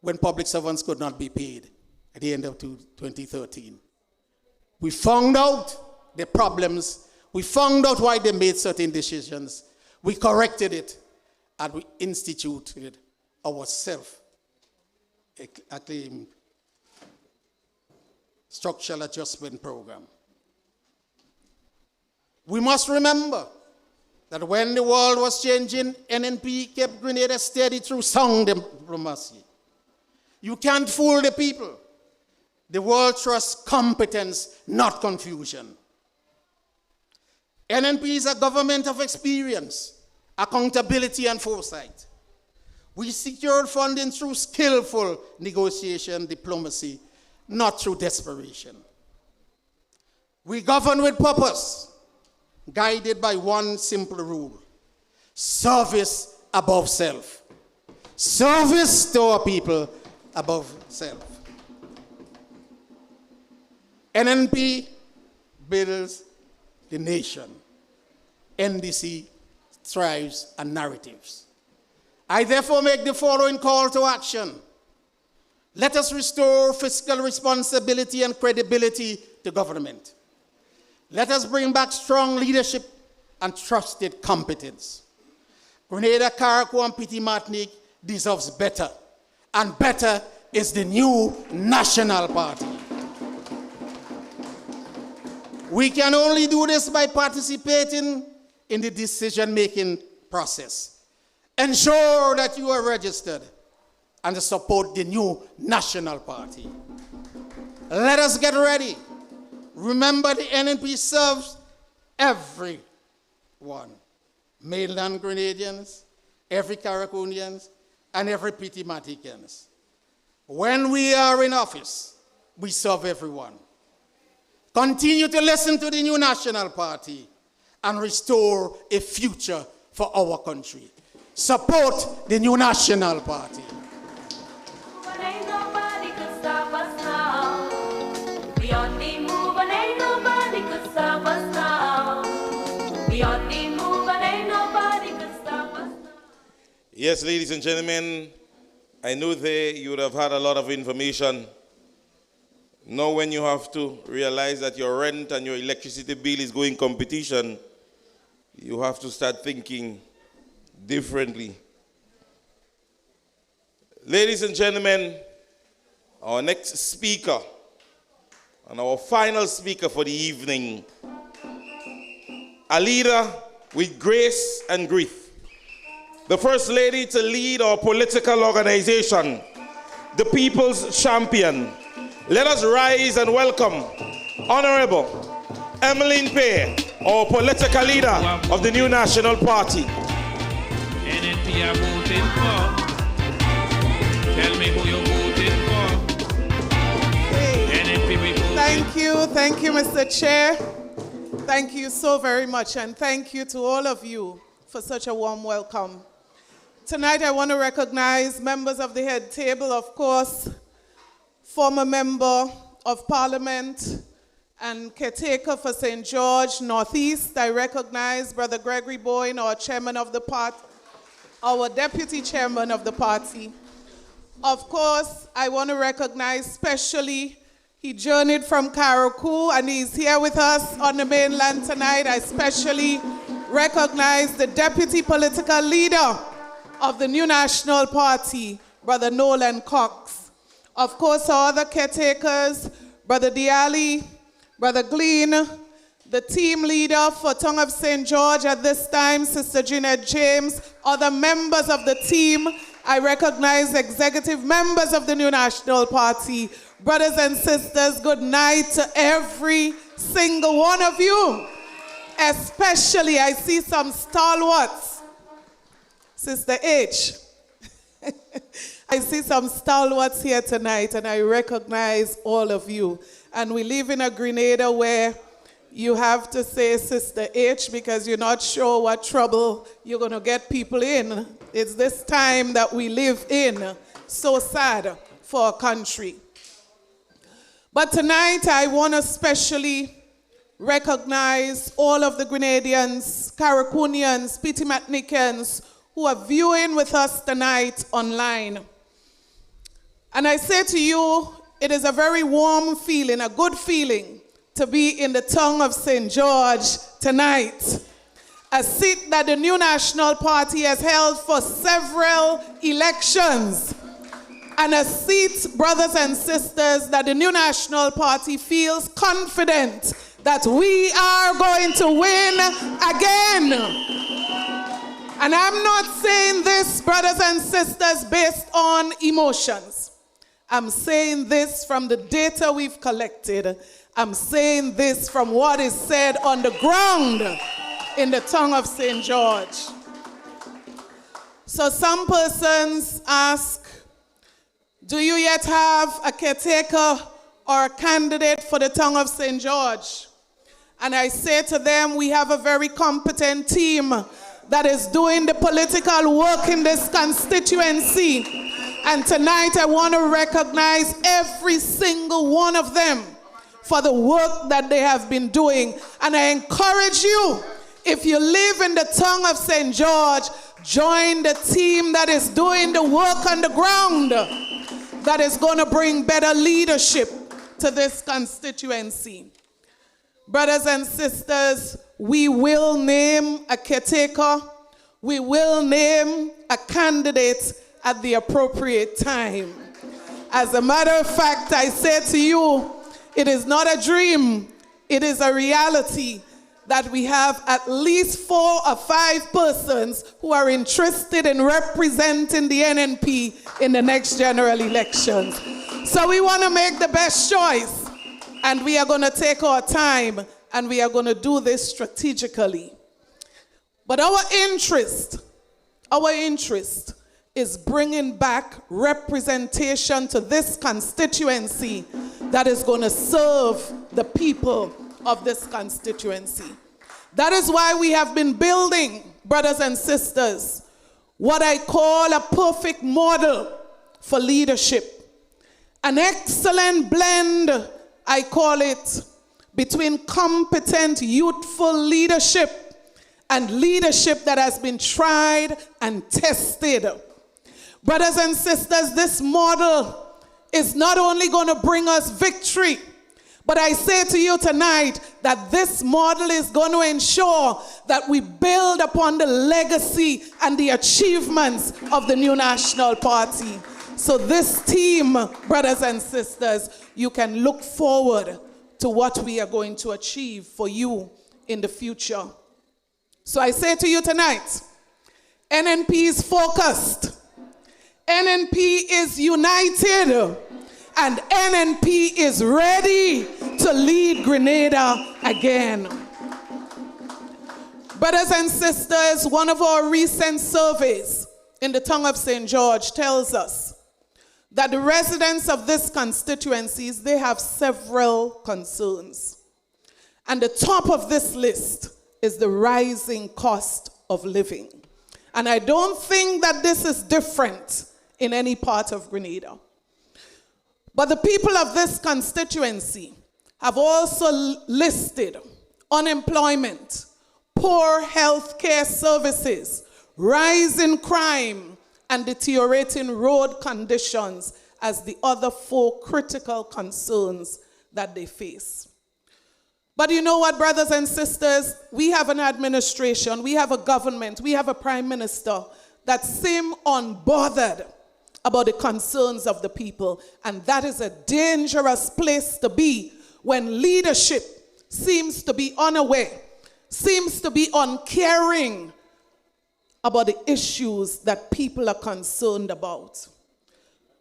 when public servants could not be paid at the end of 2013. We found out the problems. We found out why they made certain decisions. We corrected it, and we instituted our self-acclaimed structural adjustment program. We must remember that when the world was changing, NNP kept Grenada steady through sound diplomacy. You can't fool the people. The world trusts competence, not confusion. NNP is a government of experience, accountability, and foresight. We secured funding through skillful negotiation, diplomacy, not through desperation. We govern with purpose, guided by one simple rule: service above self. Service to our people above self. NNP builds the nation. NDC thrives on narratives. I therefore make the following call to action. Let us restore fiscal responsibility and credibility to government. Let us bring back strong leadership and trusted competence. Grenada, Carriacou, and Petit Martinique deserves better. And better is the new National Party. We can only do this by participating in the decision-making process. Ensure that you are registered and support the new National Party. Let us get ready. Remember, the NNP serves everyone. Mainland Grenadians, every Carriacouians, and every Petit Martiniquans. When we are in office, we serve everyone. Continue to listen to the new National Party and restore a future for our country. Support the new National Party. But ain't nobody could stop us now. We on the move and ain't nobody could stop us now. We on the move and ain't nobody could stop us now. Yes, ladies and gentlemen, I know you would have had a lot of information. Now when you have to realize that your rent and your electricity bill is going competition, you have to start thinking differently. Ladies and gentlemen, our next speaker and our final speaker for the evening, a leader with grace and grief, the First Lady to lead our political organization, the People's Champion. Let us rise and welcome Honorable Emmeline Pay, our political leader of the new National Party. NNP are voting for. Tell me who you're voting for. NNP we voting. Thank you, Mr. Chair. Thank you so very much, and thank you to all of you for such a warm welcome. Tonight I want to recognize members of the head table, of course, former member of Parliament and caretaker for St. George Northeast. I recognize Brother Gregory Boyne, our chairman of the party, our deputy chairman of the party. Of course, I want to recognize specially, he journeyed from Carriacou and he's here with us on the mainland tonight. I especially recognize the deputy political leader of the new National Party, Brother Nolan Cox. Of course, our other caretakers, Brother Diali, Brother Glean, the team leader for Tongue of St. George at this time, Sister Jeanette James, other members of the team. I recognize executive members of the new National Party. Brothers and sisters, good night to every single one of you. Especially, I see some stalwarts. Sister H. I see some stalwarts here tonight, and I recognize all of you. And we live in a Grenada where you have to say Sister H because you're not sure what trouble you're going to get people in. It's this time that we live in. So sad for our country. But tonight I want to especially recognize all of the Grenadians, Carriaconians, Petit-Martiniquans who are viewing with us tonight online. And I say to you, it is a very warm feeling, a good feeling, to be in the tongue of St. George tonight. A seat that the New National Party has held for several elections. And a seat, brothers and sisters, that the New National Party feels confident that we are going to win again. And I'm not saying this, brothers and sisters, based on emotions. I'm saying this from the data we've collected. I'm saying this from what is said on the ground in the tongue of St. George. So some persons ask, do you yet have a caretaker or a candidate for the tongue of St. George? And I say to them, we have a very competent team that is doing the political work in this constituency. And tonight I want to recognize every single one of them for the work that they have been doing. And I encourage you, if you live in the tongue of St. George, join the team that is doing the work on the ground that is going to bring better leadership to this constituency. Brothers and sisters, we will name a caretaker. We will name a candidate at the appropriate time. As a matter of fact, I say to you, it is not a dream, it is a reality that we have at least 4 or 5 persons who are interested in representing the NNP in the next general elections. So we want to make the best choice, and we are going to take our time, and we are going to do this strategically. But our interest is bringing back representation to this constituency that is going to serve the people of this constituency. That is why we have been building, brothers and sisters, what I call a perfect model for leadership. An excellent blend, I call it, between competent youthful leadership and leadership that has been tried and tested. Brothers and sisters, this model is not only going to bring us victory, but I say to you tonight that this model is going to ensure that we build upon the legacy and the achievements of the New National Party. So this team, brothers and sisters, you can look forward to what we are going to achieve for you in the future. So I say to you tonight, NNP is focused. NNP is united. And NNP is ready to lead Grenada again. Brothers and sisters, one of our recent surveys in the tongue of St. George tells us that the residents of this constituencies, they have several concerns. And the top of this list is the rising cost of living. And I don't think that this is different in any part of Grenada. But the people of this constituency have also listed unemployment, poor health care services, rising crime, and deteriorating road conditions as the other 4 critical concerns that they face. But you know what, brothers and sisters? We have an administration, we have a government, we have a prime minister that seem unbothered about the concerns of the people. And that is a dangerous place to be when leadership seems to be unaware, seems to be uncaring about the issues that people are concerned about.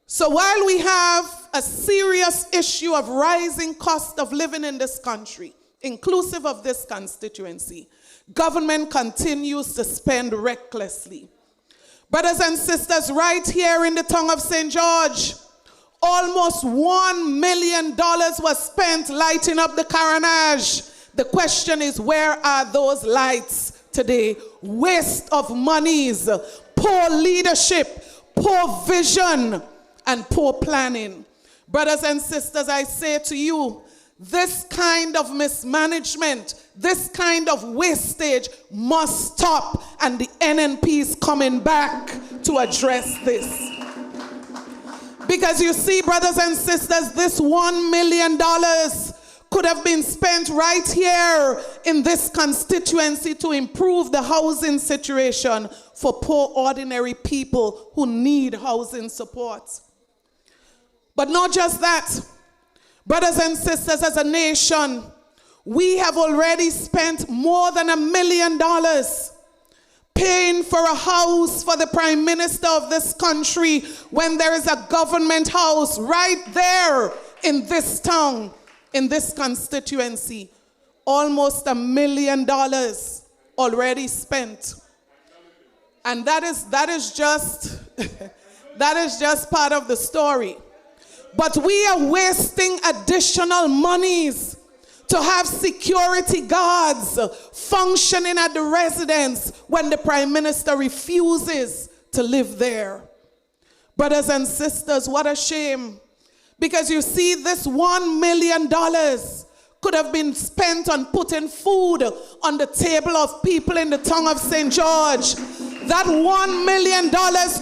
So while we have a serious issue of rising cost of living in this country, inclusive of this constituency, government continues to spend recklessly. Brothers and sisters, right here in the tongue of St. George, almost $1 million was spent lighting up the coronage. The question is, where are those lights today? Waste of monies, poor leadership, poor vision, and poor planning. Brothers and sisters, I say to you This kind of mismanagement, this kind of wastage must stop, and the NNP is coming back to address this. Because you see, brothers and sisters, this $1 million could have been spent right here in this constituency to improve the housing situation for poor, ordinary people who need housing support. But not just that. Brothers and sisters, as a nation, we have already spent more than $1 million paying for a house for the Prime Minister of this country when there is a government house right there in this town, in this constituency. Almost $1 million already spent. And that is just that is just part of the story. But we are wasting additional monies to have security guards functioning at the residence when the Prime Minister refuses to live there. Brothers and sisters, what a shame. Because you see, this $1 million could have been spent on putting food on the table of people in the town of St. George. That $1 million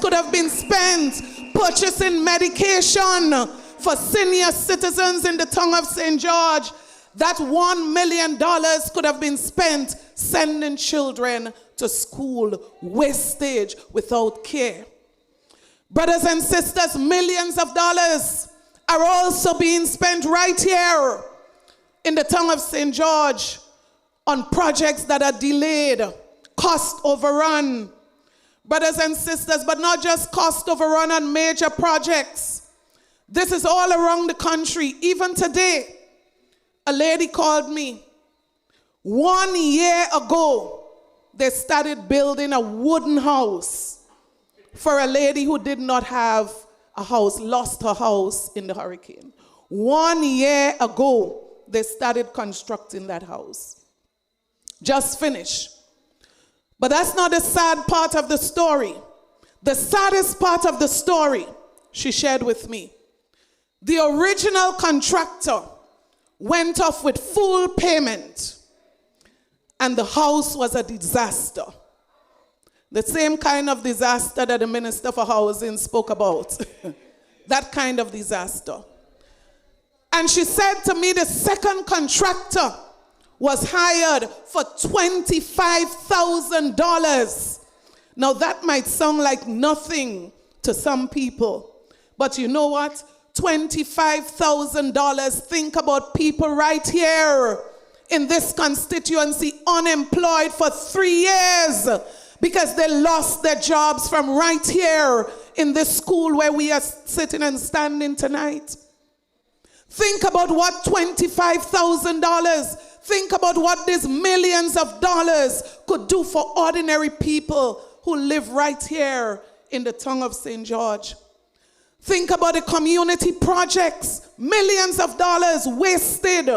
could have been spent purchasing medication for senior citizens in the town of St. George. That $1 million could have been spent sending children to school. Wastage without care. Brothers and sisters, millions of dollars are also being spent right here in the town of St. George on projects that are delayed, cost overrun. Brothers and sisters, but not just cost overrun on major projects. This is all around the country. Even today, a lady called me. 1 year ago, they started building a wooden house for a lady who did not have a house, lost her house in the hurricane. 1 year ago, they started constructing that house. Just finished. But that's not the sad part of the story. The saddest part of the story, she shared with me. The original contractor went off with full payment, and the house was a disaster. The same kind of disaster that the Minister for Housing spoke about. That kind of disaster. And she said to me the second contractor was hired for $25,000. Now that might sound like nothing to some people, but you know what? $25,000. Think about people right here in this constituency unemployed for 3 years because they lost their jobs from right here in this school where we are sitting and standing tonight. Think about what $25,000, think about what these millions of dollars could do for ordinary people who live right here in the town of St. George. Think about the community projects, millions of dollars wasted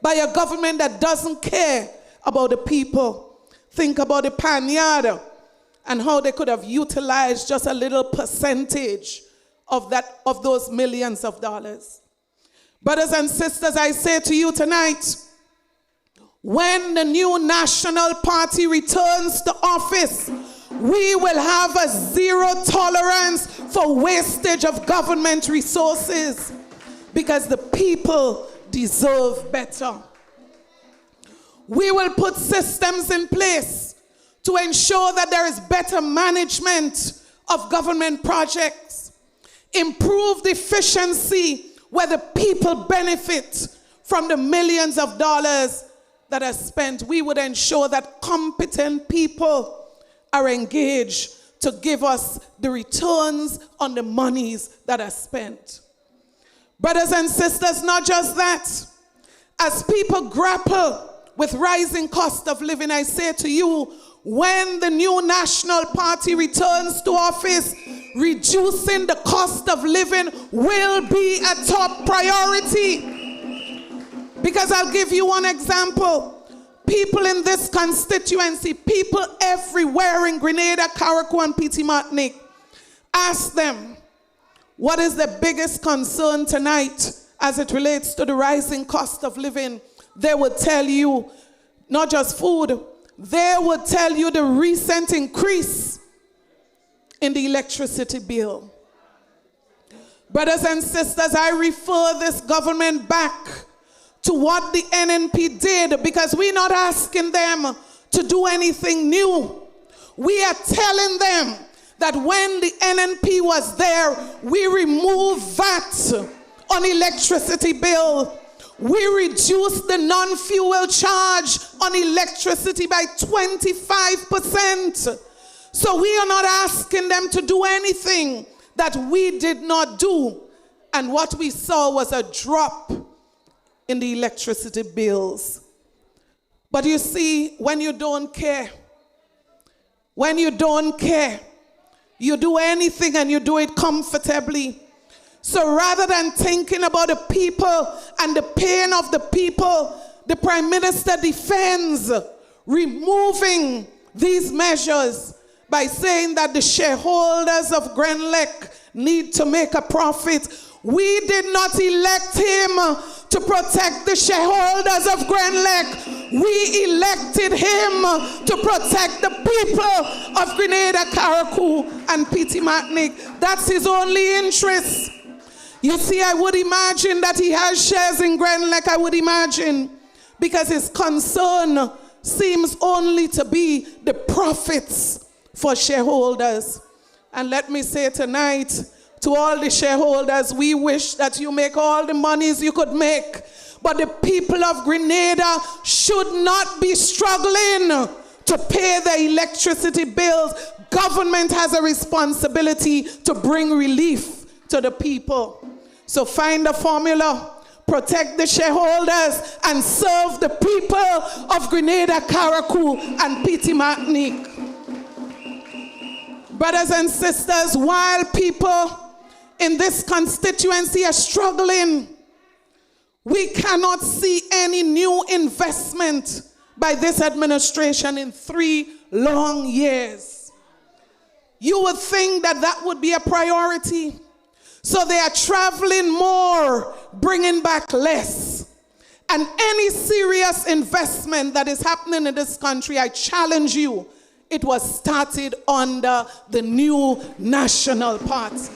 by a government that doesn't care about the people. Think about the panyard and how they could have utilized just a little percentage of those millions of dollars. Brothers and sisters, I say to you tonight, when the new National Party returns to office, we will have a zero tolerance for wastage of government resources because the people deserve better. We will put systems in place to ensure that there is better management of government projects, improved efficiency where the people benefit from the millions of dollars that are spent. We would ensure that competent people are engaged to give us the returns on the monies that are spent. Brothers and sisters, not just that. As people grapple with rising cost of living, I say to you, when the new National Party returns to office, reducing the cost of living will be a top priority. Because I'll give you one example. People in this constituency, people everywhere in Grenada, Carriacou, and Petit Martinique, ask them, what is the biggest concern tonight as it relates to the rising cost of living, they would tell you not just food, they would tell you the recent increase in the electricity bill. Brothers and sisters, I refer this government back to what the NNP did, because we're not asking them to do anything new. We are telling them that when the NNP was there, we removed VAT on electricity bill. We reduced the non-fuel charge on electricity by 25%. So we are not asking them to do anything that we did not do. And what we saw was a drop in the electricity bills. But you see, when you don't care, you do anything and you do it comfortably. So rather than thinking about the people and the pain of the people, the Prime Minister defends removing these measures by saying that the shareholders of Grenlec need to make a profit. We did not elect him to protect the shareholders of Grenlec. We elected him to protect the people of Grenada, Carriacou, and Petit Martinique. That's his only interest. You see, I would imagine that he has shares in Grenlec, I would imagine, because his concern seems only to be the profits for shareholders. And let me say tonight to all the shareholders, we wish that you make all the monies you could make, but the people of Grenada should not be struggling to pay their electricity bills. Government has a responsibility to bring relief to the people. So find a formula, protect the shareholders, and serve the people of Grenada, Carriacou, and Petit Martinique. Brothers and sisters, while people in this constituency are struggling, we cannot see any new investment by this administration in 3 long years. You would think that that would be a priority. So they are traveling more, bringing back less. And any serious investment that is happening in this country, I challenge you, it was started under the new National Party.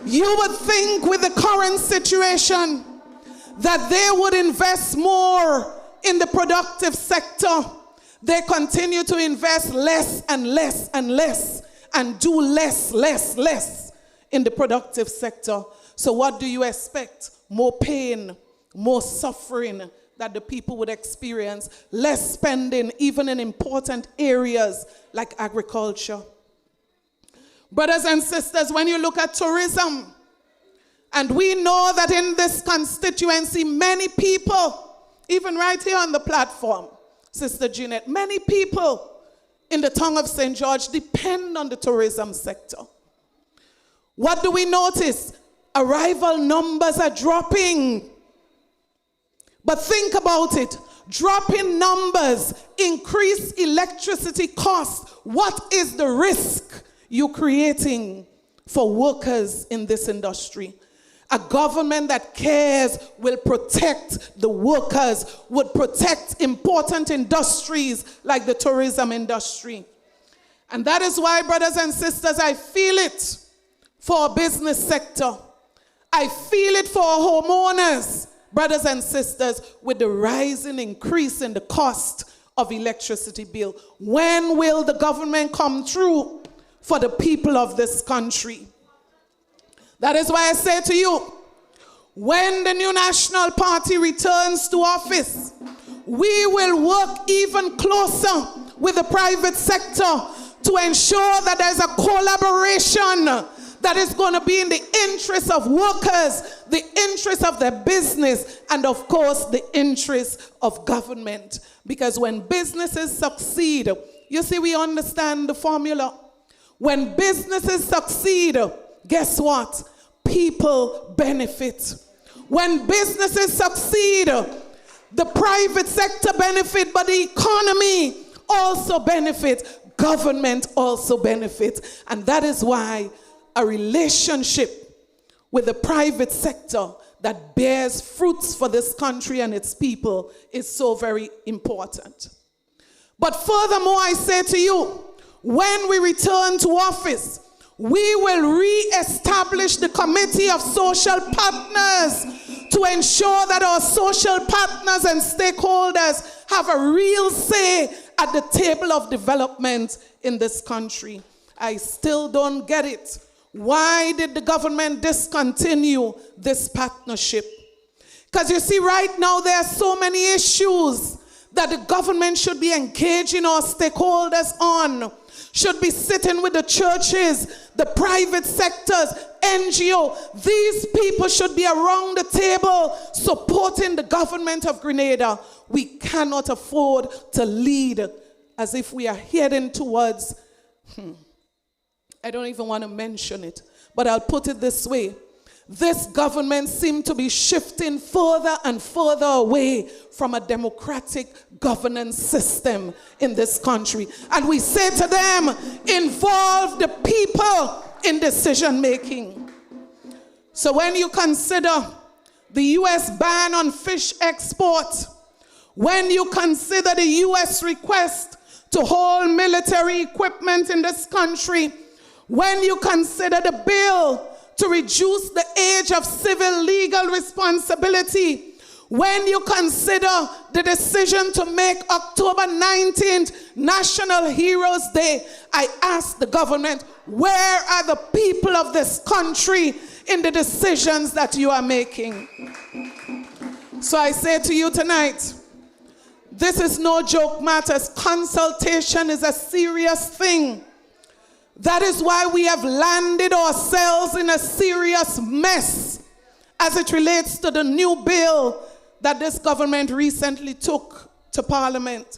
You would think with the current situation that they would invest more in the productive sector. They continue to invest less and less and less and do less in the productive sector. So what do you expect? More pain, more suffering that the people would experience, less spending even in important areas like agriculture. Brothers and sisters, when you look at tourism, and we know that in this constituency, many people, even right here on the platform, Sister Jeanette, many people in the tongue of St. George depend on the tourism sector. What do we notice? Arrival numbers are dropping. But think about it. Dropping numbers, increased electricity costs. What is the risk you're creating for workers in this industry? A government that cares will protect the workers, would protect important industries like the tourism industry. And that is why, brothers and sisters, I feel it for our business sector. I feel it for our homeowners, brothers and sisters, with the rising increase in the cost of electricity bill. When will the government come through for the people of this country? That is why I say to you, when the new National Party returns to office, we will work even closer with the private sector to ensure that there's a collaboration that is going to be in the interest of workers, the interest of their business, and of course the interest of government. Because when businesses succeed, you see, we understand the formula. When businesses succeed, guess what? People benefit. When businesses succeed, the private sector benefit, but the economy also benefits. Government also benefits. And that is why a relationship with the private sector that bears fruits for this country and its people is so very important. But furthermore, I say to you, when we return to office, we will re-establish the Committee of Social Partners to ensure that our social partners and stakeholders have a real say at the table of development in this country. I still don't get it. Why did the government discontinue this partnership? Because you see, right now there are so many issues that the government should be engaging our stakeholders on, should be sitting with the churches, the private sectors, NGO. These people should be around the table supporting the government of Grenada. We cannot afford to lead as if we are heading towards, I don't even want to mention it, but I'll put it this way. This government seems to be shifting further and further away from a democratic governance system in this country. And we say to them, involve the people in decision making. So when you consider the U.S. ban on fish export, when you consider the U.S. request to hold military equipment in this country, when you consider the bill to reduce the age of civil legal responsibility, when you consider the decision to make October 19th National Heroes Day, I ask the government, where are the people of this country in the decisions that you are making? So I say to you tonight, this is no joke matters. Consultation is a serious thing. That is why we have landed ourselves in a serious mess as it relates to the new bill that this government recently took to Parliament,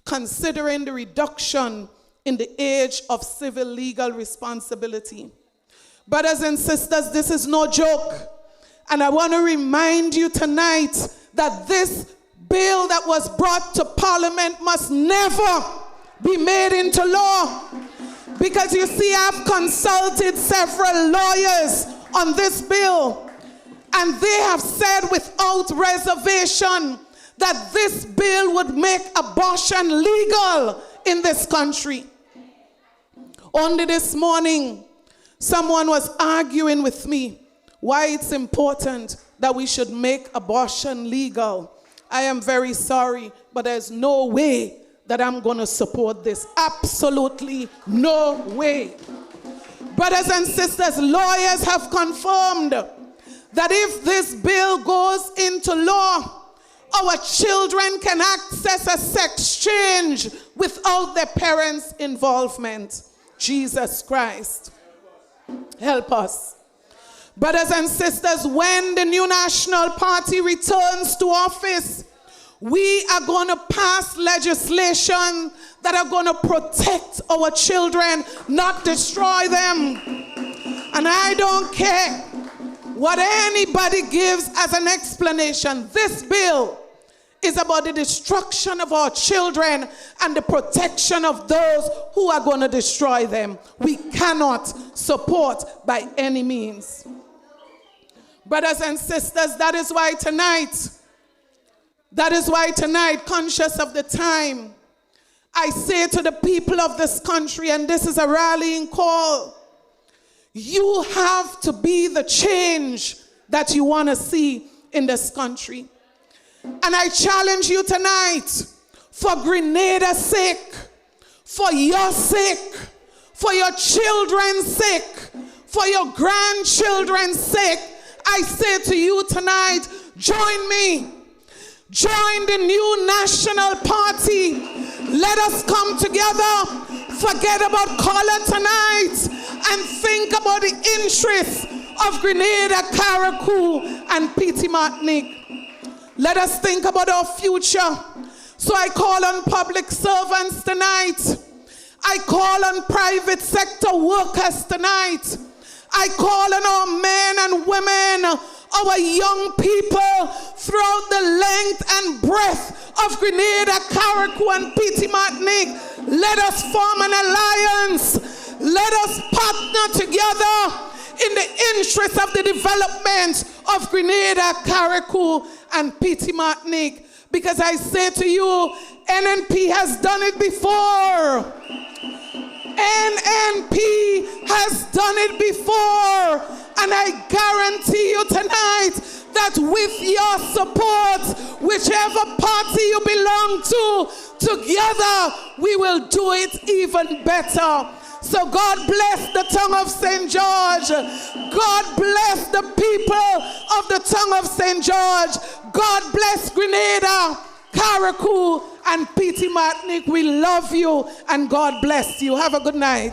considering the reduction in the age of civil legal responsibility. Brothers and sisters, this is no joke. And I want to remind you tonight that this bill that was brought to Parliament must never be made into law. Because you see, I've consulted several lawyers on this bill, and they have said without reservation that this bill would make abortion legal in this country. Only this morning, someone was arguing with me why it's important that we should make abortion legal. I am very sorry, but there's no way that I'm going to support this. Absolutely no way. Brothers and sisters, lawyers have confirmed that if this bill goes into law, our children can access a sex change without their parents' involvement. Jesus Christ, help us. Brothers and sisters, when the new National Party returns to office, we are going to pass legislation that are going to protect our children, not destroy them. And I don't care what anybody gives as an explanation. This bill is about the destruction of our children and the protection of those who are going to destroy them. We cannot support by any means. Brothers and sisters, that is why tonight, conscious of the time, I say to the people of this country, and this is a rallying call, you have to be the change that you want to see in this country. And I challenge you tonight, for Grenada's sake, for your sake, for your children's sake, for your grandchildren's sake, I say to you tonight, join me. Join the new National Party. Let us come together, forget about color tonight, and think about the interests of Grenada, Carriacou, and Petite Martinique. Let us think about our future. So I call on public servants tonight. I call on private sector workers tonight. I call on our men and women, our young people throughout the length and breadth of Grenada, Carriacou, and Petite Martinique. Let us form an alliance. Let us partner together in the interest of the development of Grenada, Carriacou, and Petit Martinique. Because I say to you, NNP has done it before. NNP has done it before. And I guarantee you tonight that with your support, whichever party you belong to, together we will do it even better. So God bless the tongue of St. George. God bless the people of the tongue of St. George. God bless Grenada, Carriacou, and Petit Martinique. We love you and God bless you. Have a good night.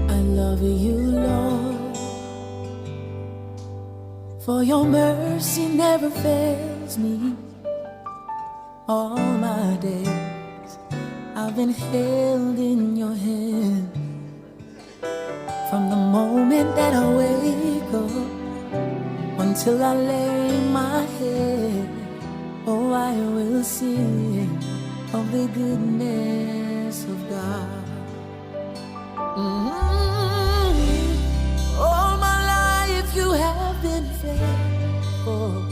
I love you, Lord, for your mercy never fails me. All my days I've been held in your hand. From the moment that I wake up until I lay my head, oh, I will sing of the goodness of God. All my life you have been faithful,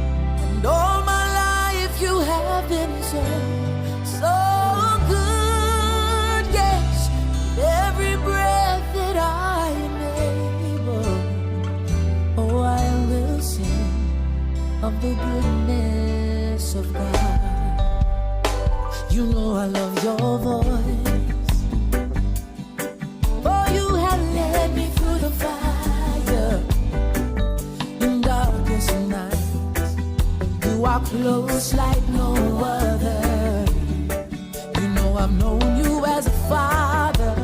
and all my life you have been so, so good. Yes, every breath that I am able, oh, I will sing of the goodness of God. You know I love your voice, for you have led me through the fire in darkest nights. You are close like no other. You know I've known you as a father.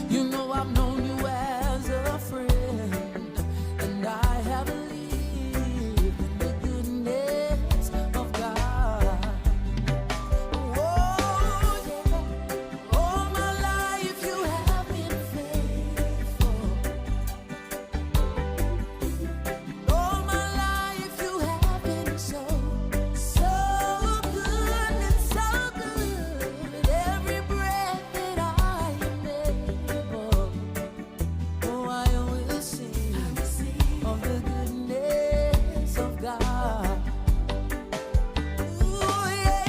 You know I've known you as a friend. And I have lived in the goodness of God. Oh, yeah. All my life you have been faithful. All my life you have been so, so good and so good. Every breath that I am able, oh, I will sing of the goodness of God. Ooh, yeah.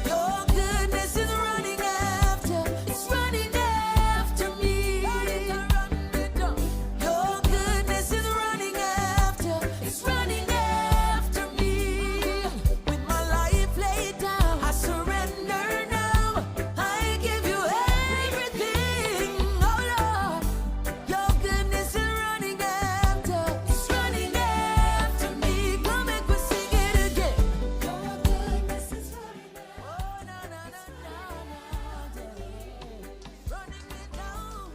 Your goodness is running after, it's running after me. Your goodness is running after, it's running after me. With my life laid down, I surrender now. I give you everything, oh Lord. Your goodness is running after, it's running after me. Come and we sing it again. Your goodness is running after, oh, no, no, no, no, no, running me down.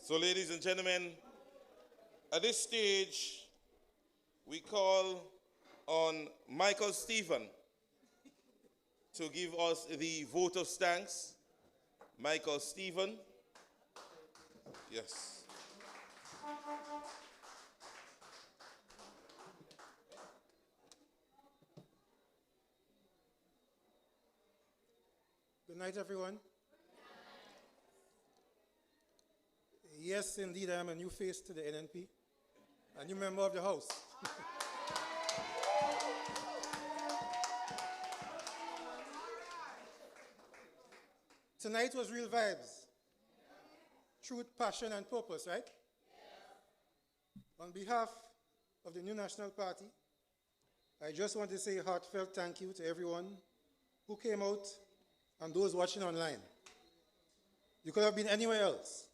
So, ladies and gentlemen, at this stage, we call on Michael Stephen to give us the vote of thanks. Michael Stephen. Yes. Good night, everyone. Yes, indeed, I am a new face to the NNP, a new member of the House. Tonight was real vibes. Truth, passion, and purpose, right? On behalf of the new National Party, I just want to say a heartfelt thank you to everyone who came out and those watching online. You could have been anywhere else,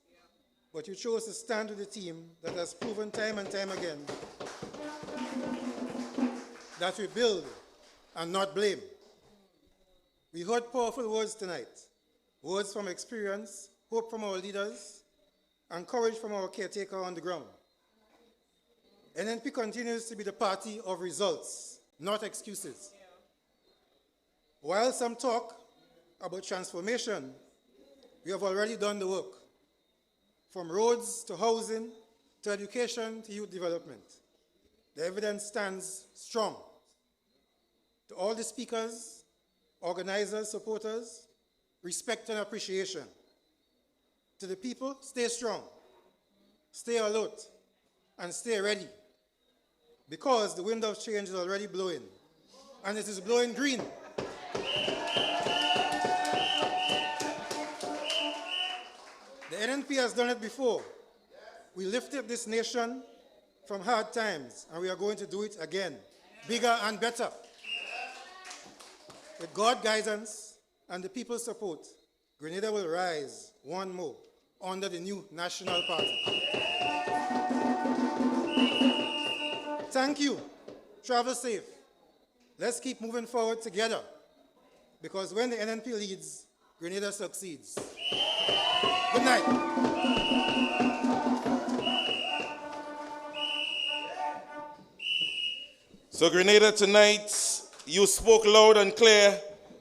but you chose to stand with the team that has proven time and time again that we build and not blame. We heard powerful words tonight, words from experience, hope from our leaders, and courage from our caretaker on the ground. NNP continues to be the party of results, not excuses. While some talk about transformation, we have already done the work. from roads to housing to education to youth development. The evidence stands strong. To all the speakers, organizers, supporters, respect and appreciation. To the people, stay strong, stay alert, and stay ready, because the wind of change is already blowing, and it is blowing green. The NNP has done it before. We lifted this nation from hard times, and we are going to do it again, bigger and better. With God's guidance and the people's support, Grenada will rise one more under the new National Party. Thank you. Travel safe. Let's keep moving forward together, because when the NNP leads, Grenada succeeds. Good night. So Grenada, tonight, you spoke loud and clear.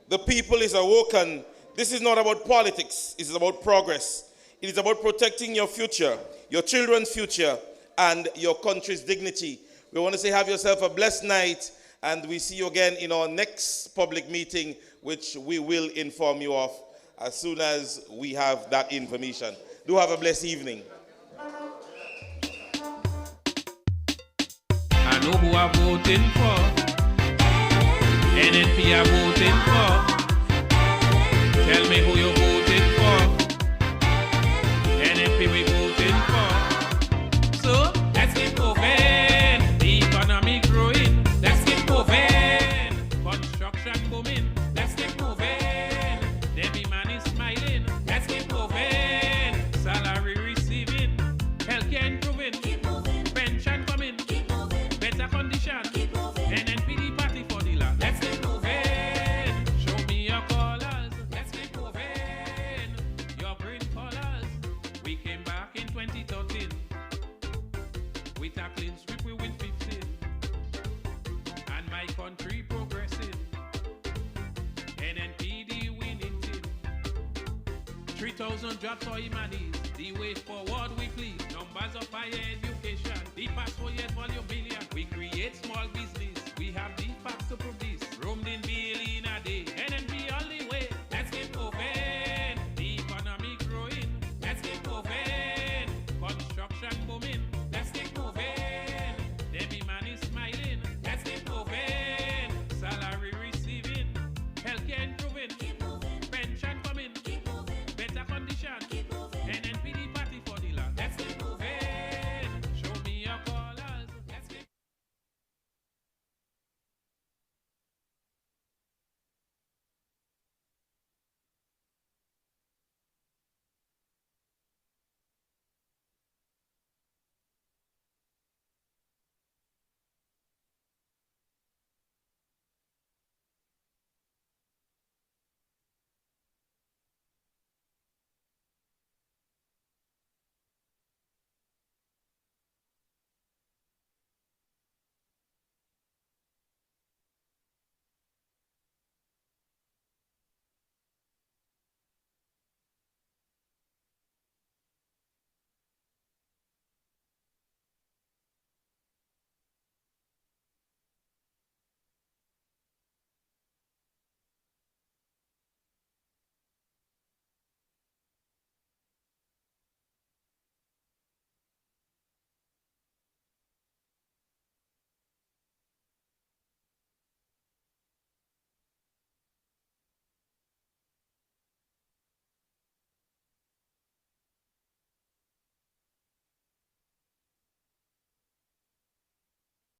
The people is awoken. This is not about politics. It is about progress. It is about protecting your future, your children's future, and your country's dignity. We want to say have yourself a blessed night, and we see you again in our next public meeting, which we will inform you of as soon as we have that information. Do have a blessed evening. I know who I'm voting for. NNP I'm voting for. Tell me who you're voting for. NNP we voting for. So let's keep moving. The economy growing. Let's keep moving. Construction booming. Let's keep moving. Debbie man is smiling. Let's keep moving. Salary receiving. Healthcare improving. Keep moving. Pension coming. Keep moving. Better condition. Keep moving. NNP the party for the land. Let's keep moving. Show me your colors. Let's keep moving. Your green colors. We came back in 2013. With a clean sweep we win 15. And my country progressing. NNP the winning team. 3,000 jobs for humanities. The way forward we please. Numbers of higher education. The pass for years volume